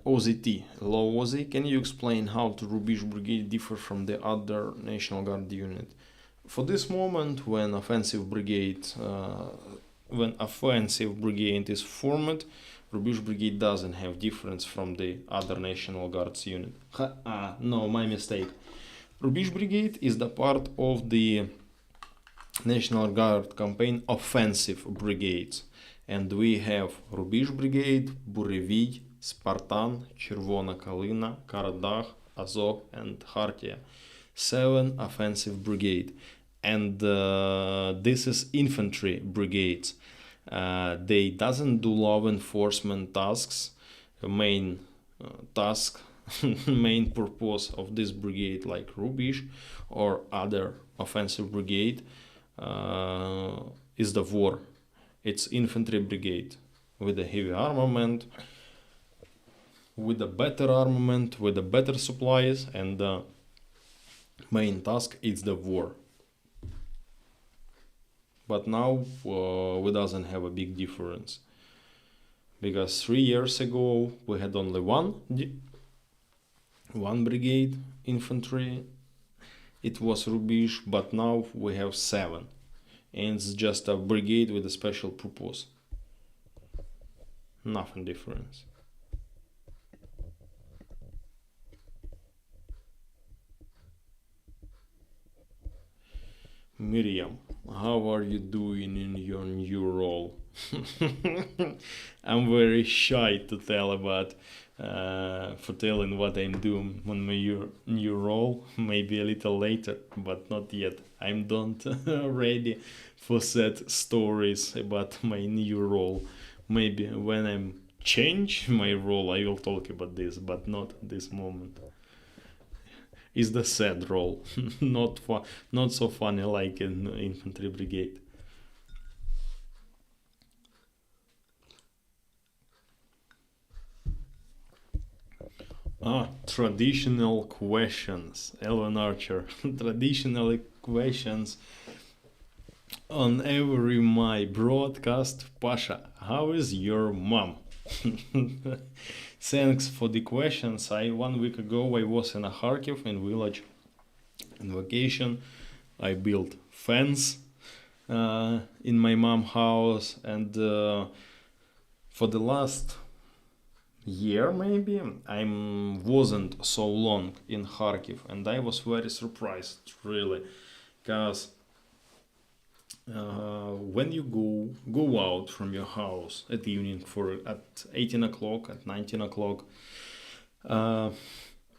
OZT, low Ozzy, can you explain how the Rubish Brigade differ from the other National Guard unit? For this moment, when offensive brigade is formed, Rubish Brigade doesn't have difference from the other National Guards unit. No, my mistake. Rubish Brigade is the part of the National Guard campaign offensive brigades, and we have Rubish Brigade, Буревій, Spartan, Червона Калина, Karadagh, Azov and Khartia. 7 offensive brigade, and this is infantry brigades. They doesn't do law enforcement tasks. Main task main purpose of this brigade, like Rubish or other offensive brigade, is the war. It's infantry brigade with a heavy armament, with a better armament, with a better supplies, and the main task is the war. But now we doesn't have a big difference, because 3 years ago we had only one brigade infantry. It was Rubish, but now we have 7, and it's just a brigade with a special purpose. Nothing different. Miriam, how are you doing in your new role? I'm very shy to tell about for telling what I'm doing on my new role. Maybe a little later, but not yet. I'm not ready for sad stories about my new role. Maybe when I'm change my role, I will talk about this, but not at this moment. Is the sad role, not so funny like in infantry brigade. Traditional questions, Elven Archer. Traditional questions on every my broadcast. Pasha, how is your mom? Thanks for the questions. 1 week ago I was in a Kharkiv in village on vacation. I built fence in my mom house, and for the last year maybe I wasn't so long in Kharkiv, and I was very surprised really, because when you go out from your house at evening for at 18 o'clock, at 19 o'clock,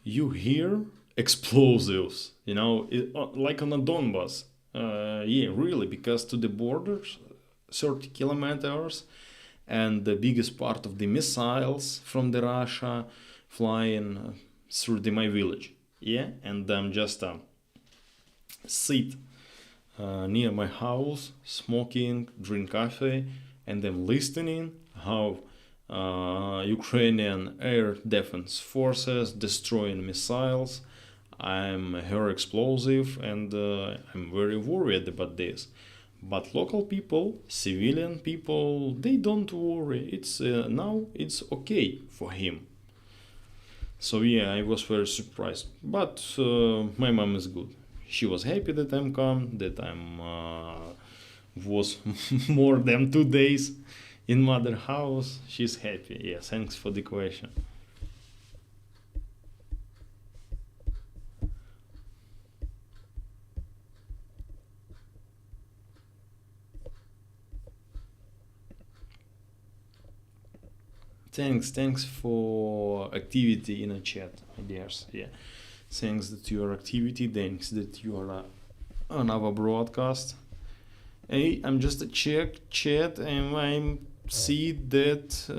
you hear explosives, like on a Donbas. Yeah, really, because to the borders 30 kilometers, and the biggest part of the missiles from the Russia flying through my village. Yeah, and I'm just sit near my house, smoking, drink coffee, and I'm listening how Ukrainian air defense forces destroying missiles. I'm hear explosive, and I'm very worried about this. But local people, civilian people, they don't worry. It's now it's okay for him. So yeah, I was very surprised. But my mom is good. She was happy that I'm come, that I'm was more than 2 days in mother house. She's happy. Yeah, thanks for the question. Thanks for activity in a chat, my dears. Yeah, thanks that your activity. Thanks that you are on our broadcast. Hey, I'm just a check chat, and I see that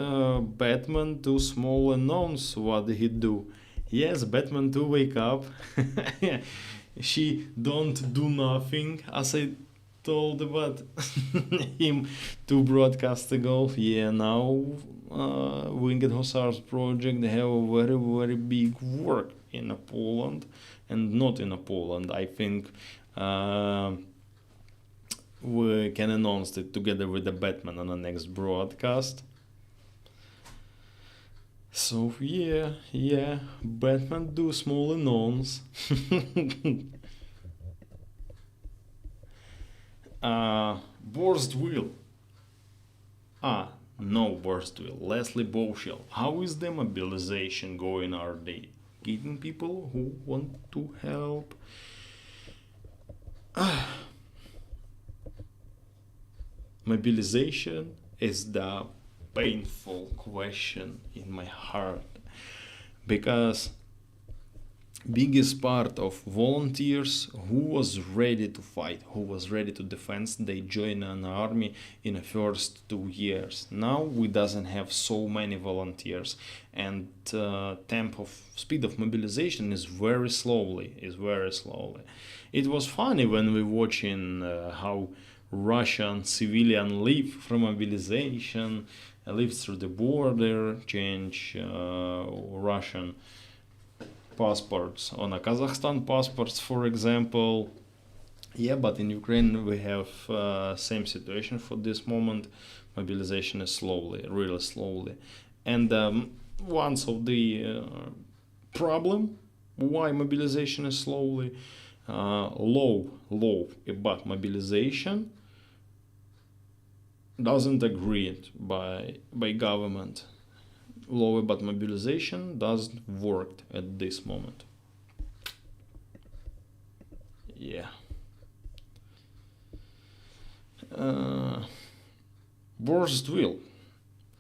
Batman too small announce what he do. Yes, Batman 2 wake up. She don't do nothing, as I told about him 2 broadcasts ago. Yeah, now Winged Hussars project, they have a very very big work in Poland, and not in Poland. I think we can announce it together with the Batman on the next broadcast. So yeah, Batman do small announce. Burst Wheel. No Burst Wheel. Leslie Bowshell. How is the mobilization going? Are they getting people who want to help? Mobilization is the painful question in my heart, because biggest part of volunteers who was ready to fight, who was ready to defend, they join an army in the first 2 years. Now we doesn't have so many volunteers, and temp of speed of mobilization is very slowly. It was funny when we watching how Russian civilian leave from mobilization, live through the border, change Russian passports on a Kazakhstan passports, for example. Yeah, but in Ukraine we have same situation for this moment. Mobilization is slowly, really slowly, and one of the problem why mobilization is slowly low, but mobilization doesn't agree by government. Low but mobilization doesn't work at this moment. Yeah. Worst will.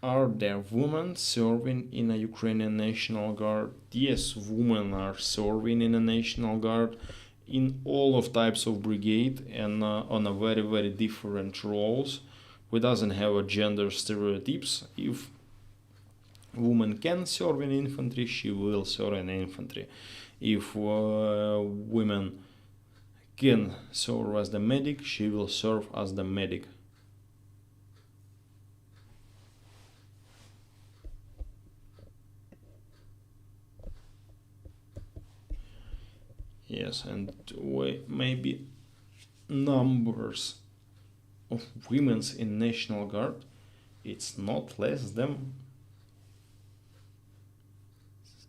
Are there women serving in a Ukrainian National Guard? Yes, women are serving in a National Guard in all of types of brigade and on a very, very different roles. We doesn't have a gender stereotypes. If woman can serve in infantry, she will serve in infantry. If women can serve as the medic, she will serve as the medic. Yes, and maybe numbers of women in National Guard, it's not less than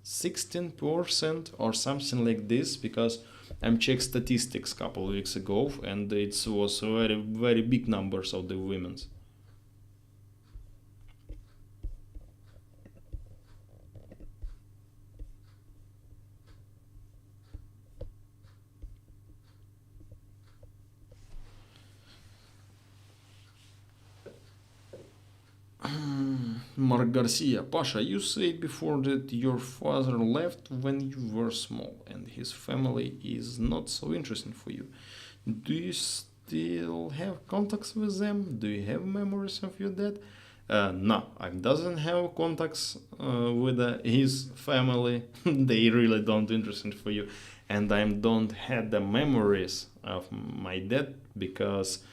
16% or something like this, because I'm checked statistics a couple of weeks ago, and it was very, very big numbers of the women's. Mark Garcia, Pasha, you said before that your father left when you were small and his family is not so interesting for you. Do you still have contacts with them? Do you have memories of your dad? No, I doesn't have contacts with his family. They really don't interesting for you, and I don't have the memories of my dad because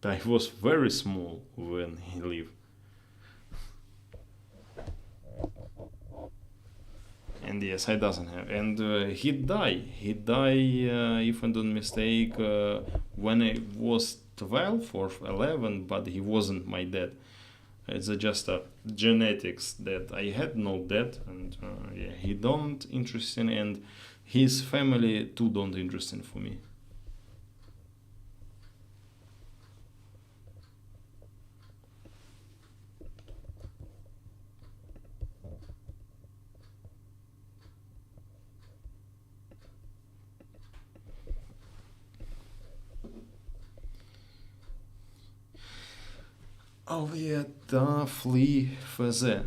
I was very small when he lived. And yes, I doesn't have. And he died. He died, if I don't mistake, when I was 12 or 11, but he wasn't my dad. It's just a genetics that I had no dad, and yeah, he don't interesting, and his family too don't interesting for me. Aliyah Tafli Faze.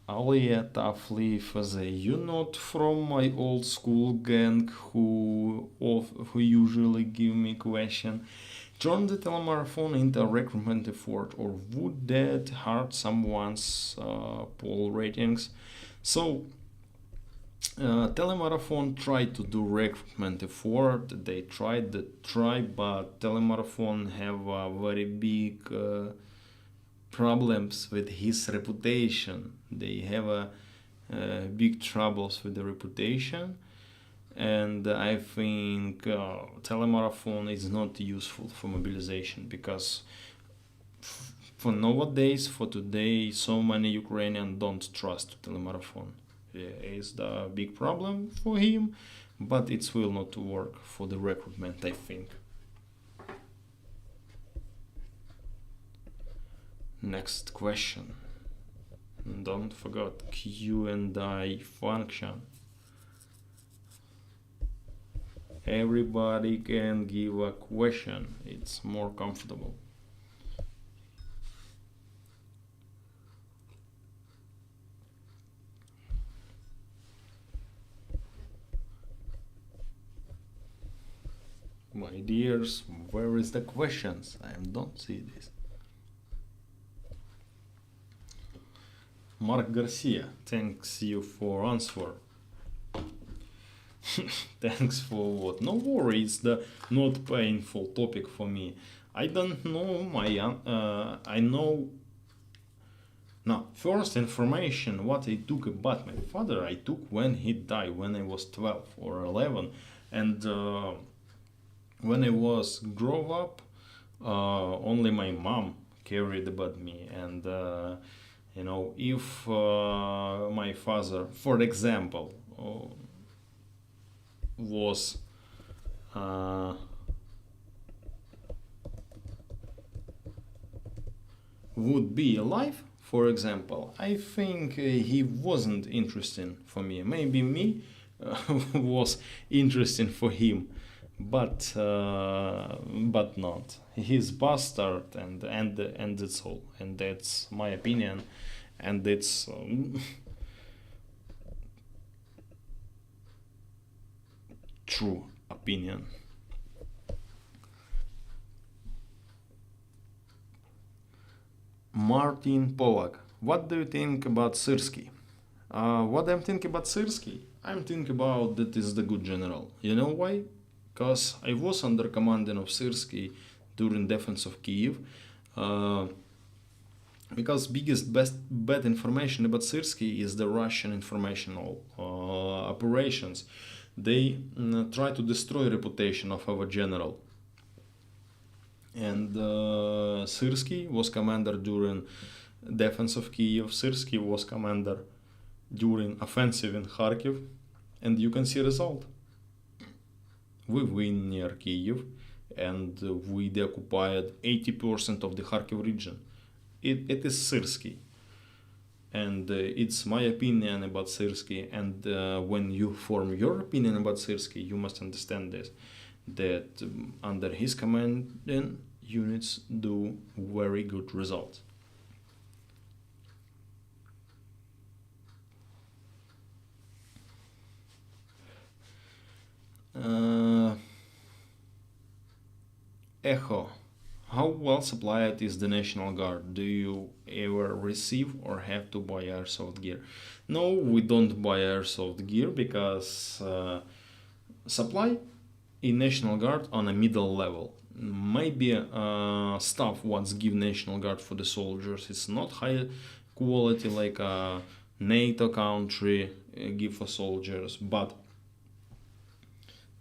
Aliyah Tafli Faze. You're not from my old school gang who usually give me question. Join the telemarathon into a recruitment effort, or would that hurt someone's poll ratings? So, telemarathon tried to do recruitment effort. They tried the try, but telemarathon have a very big problems with his reputation. They have big troubles with the reputation, and I think telemarathon is not useful for mobilization because for nowadays, for today, so many Ukrainians don't trust telemarathon. Is the big problem for him, but it will not work for the recruitment, I think. Next question. Don't forget Q&A function. Everybody can give a question. It's more comfortable. My dears, where is the questions? I don't see this. Mark Garcia, thanks you for answer. Thanks for what? No worry, it's the not painful topic for me. I don't know I know. Now, first information what I took about my father, I took when he died, when I was 12 or 11, and when I was grow up, only my mom carried about me, and if my father, for example, was would be alive, for example, I think he wasn't interesting for me. Maybe me was interesting for him, but not. He's bastard, and that's all. And that's my opinion, and it's true opinion. Martin Polak, what do you think about Syrski? What I'm thinking about Syrski? I'm thinking about that is the good general. You know why? Because I was under commanding of Syrski during defense of Kiev. Because biggest best bad information about Syrski is the Russian informational operations. They try to destroy reputation of our general. And Syrski was commander during defense of Kiev. Syrski was commander during offensive in Kharkiv, and you can see result. We win near Kiev, and we deoccupied 80% of the Kharkiv region. It is Syrski, and it's my opinion about Syrski. And when you form your opinion about Syrski, you must understand this, that under his commanding units do very good results. Echo, how well supplied is the National Guard? Do you ever receive or have to buy airsoft gear? No, we don't buy airsoft gear because supply in National Guard on a middle level. Maybe stuff what's give National Guard for the soldiers. It's not high quality like a NATO country give for soldiers, but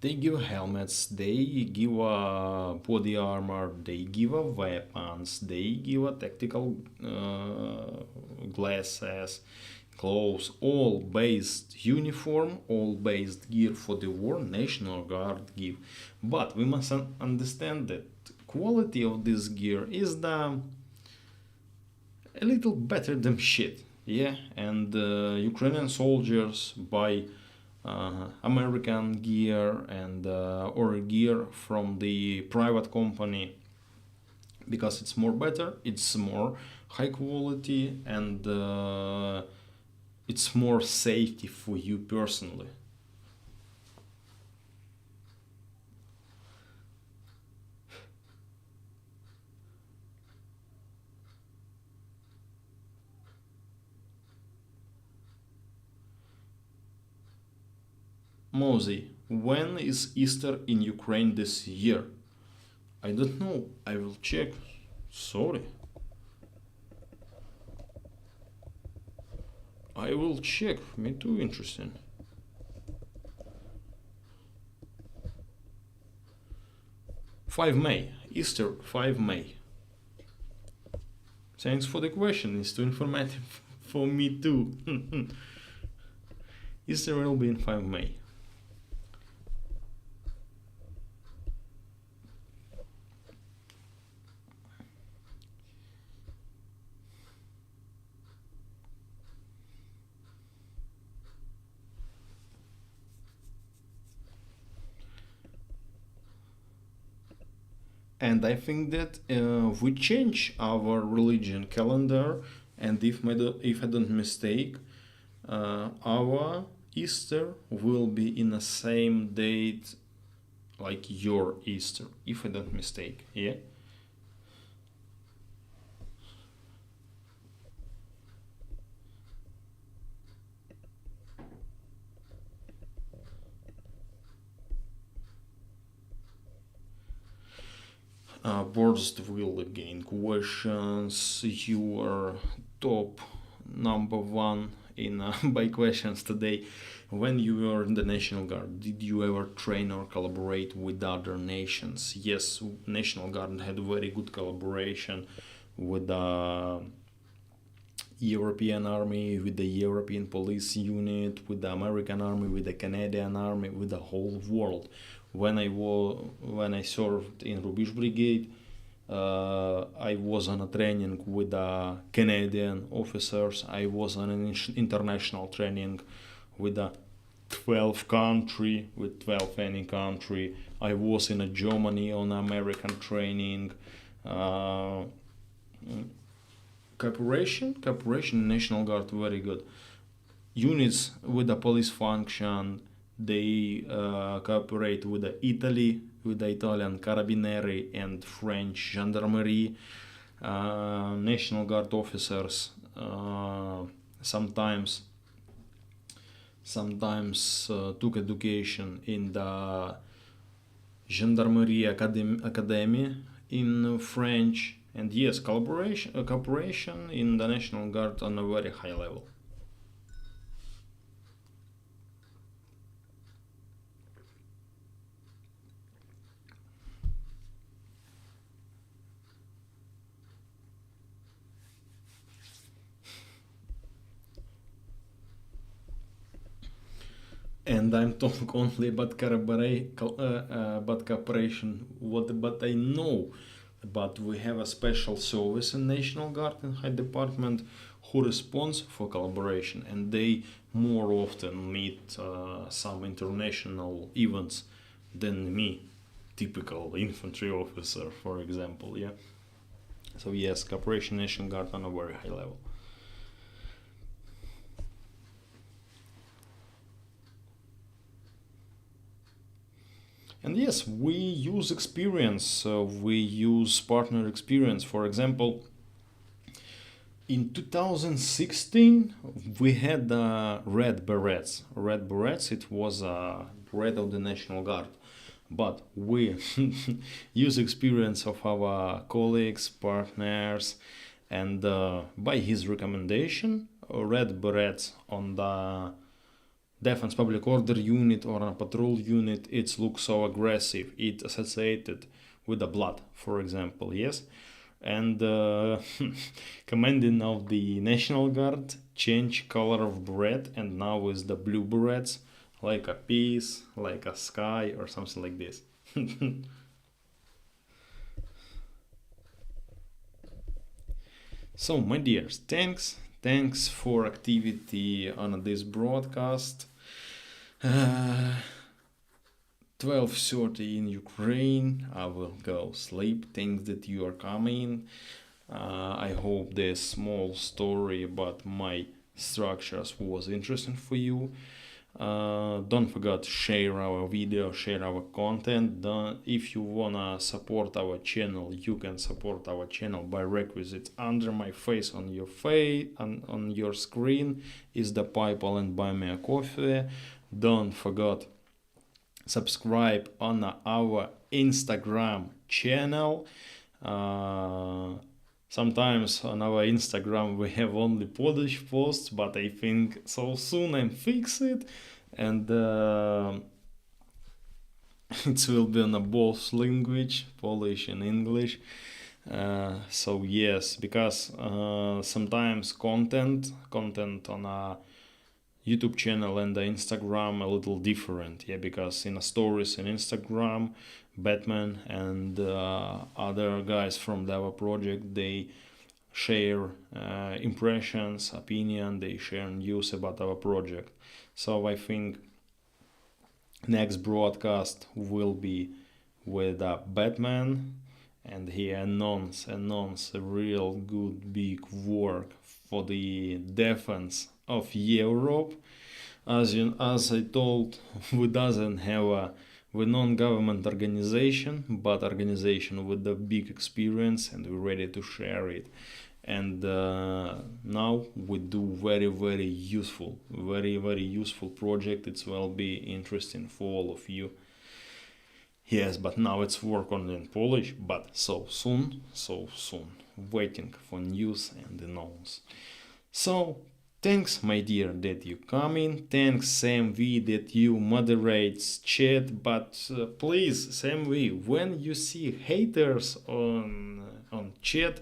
they give helmets, they give body armor, they give weapons, they give tactical glasses, clothes, all based uniform, all based gear for the war. National Guard give, but we must understand that quality of this gear is a little better than shit, yeah. And Ukrainian soldiers buy American gear and or gear from the private company because it's more better, it's more high quality, and it's more safety for you personally. Mosey, when is Easter in Ukraine this year? I don't know. I will check. Sorry. I will check. Me too interesting. May. Easter 5 May. Thanks for the question. It's too informative for me too. Easter will be in 5 May. And I think that we change our religion calendar, and if I don't mistake, our Easter will be in the same date like your Easter, if I don't mistake. Yeah. Boards will again questions. You are top number one in by questions today. When you were in the National Guard, did you ever train or collaborate with other nations? Yes, National Guard had very good collaboration with the European Army, with the European Police Unit, with the American Army, with the Canadian Army, with the whole world. When I served in Rubish Brigade, I was on a training with the Canadian officers. I was on an international training with the 12 any country. I was in a Germany on American training. Uh, cooperation, National Guard very good. Units with the police function, they cooperate with the Italy, with the Italian Carabinieri and French Gendarmerie. National Guard officers sometimes took education in the Gendarmerie Academy in French, and yes, cooperation in the National Guard on a very high level. And I'm talking only about cooperation. But I know, but we have a special service in National Guard and High Department who responds for collaboration, and they more often meet some international events than me, typical infantry officer, for example. Yeah. So yes, cooperation National Guard on a very high level. And yes, we use experience, we use partner experience. For example, in 2016, we had Red Berets. Red Berets, it was a red of the National Guard. But we use experience of our colleagues, partners, and by his recommendation, Red Berets on the Defense Public Order unit or a patrol unit, it looks so aggressive. It associated with the blood, for example, yes. And commanding of the National Guard change color of beret, and now is the blue berets, like a peace, like a sky, or something like this. So, my dears, thanks for activity on this broadcast. 12:30 in Ukraine. I will go sleep. Thanks that you are coming. I hope this small story about my structures was interesting for you. Don't forget to share our video, share our content. If you wanna support our channel, you can support our channel by requisites under my face on your on your screen is the PayPal and Buy Me a Coffee. Don't forget subscribe on our Instagram channel. Sometimes on our Instagram we have only Polish posts, but I think so soon I'm fix it, and it will be on a both language, Polish and English. So yes, because sometimes content on a YouTube channel and the Instagram a little different, yeah, because in the stories in Instagram, Batman and other guys from our project, they share impressions, opinion, they share news about our project. So I think next broadcast will be with Batman, and he announce a real good big work for the defense of Europe. As I told, we doesn't have We're non-government organization, but organization with a big experience, and we're ready to share it. And now we do very useful, very useful project. It will be interesting for all of you. Yes, but now it's work only in Polish, but so soon, waiting for news and announce. So thanks, my dear, that you come in. Thanks, SamV, that you moderates chat. But please, SamV, when you see haters on chat,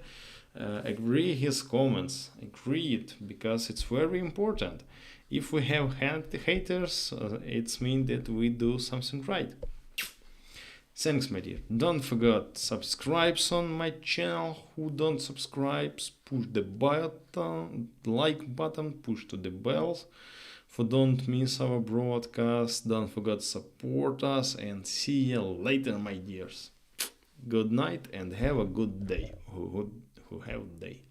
agree his comments. Agree it, because it's very important. If we have haters, it's mean that we do something right. Thanks, my dear. Don't forget subscribes on my channel. Who don't subscribe, push the button, like button, push to the bells. For don't miss our broadcast. Don't forget support us, and see you later, my dears. Good night and have a good day. Who have day.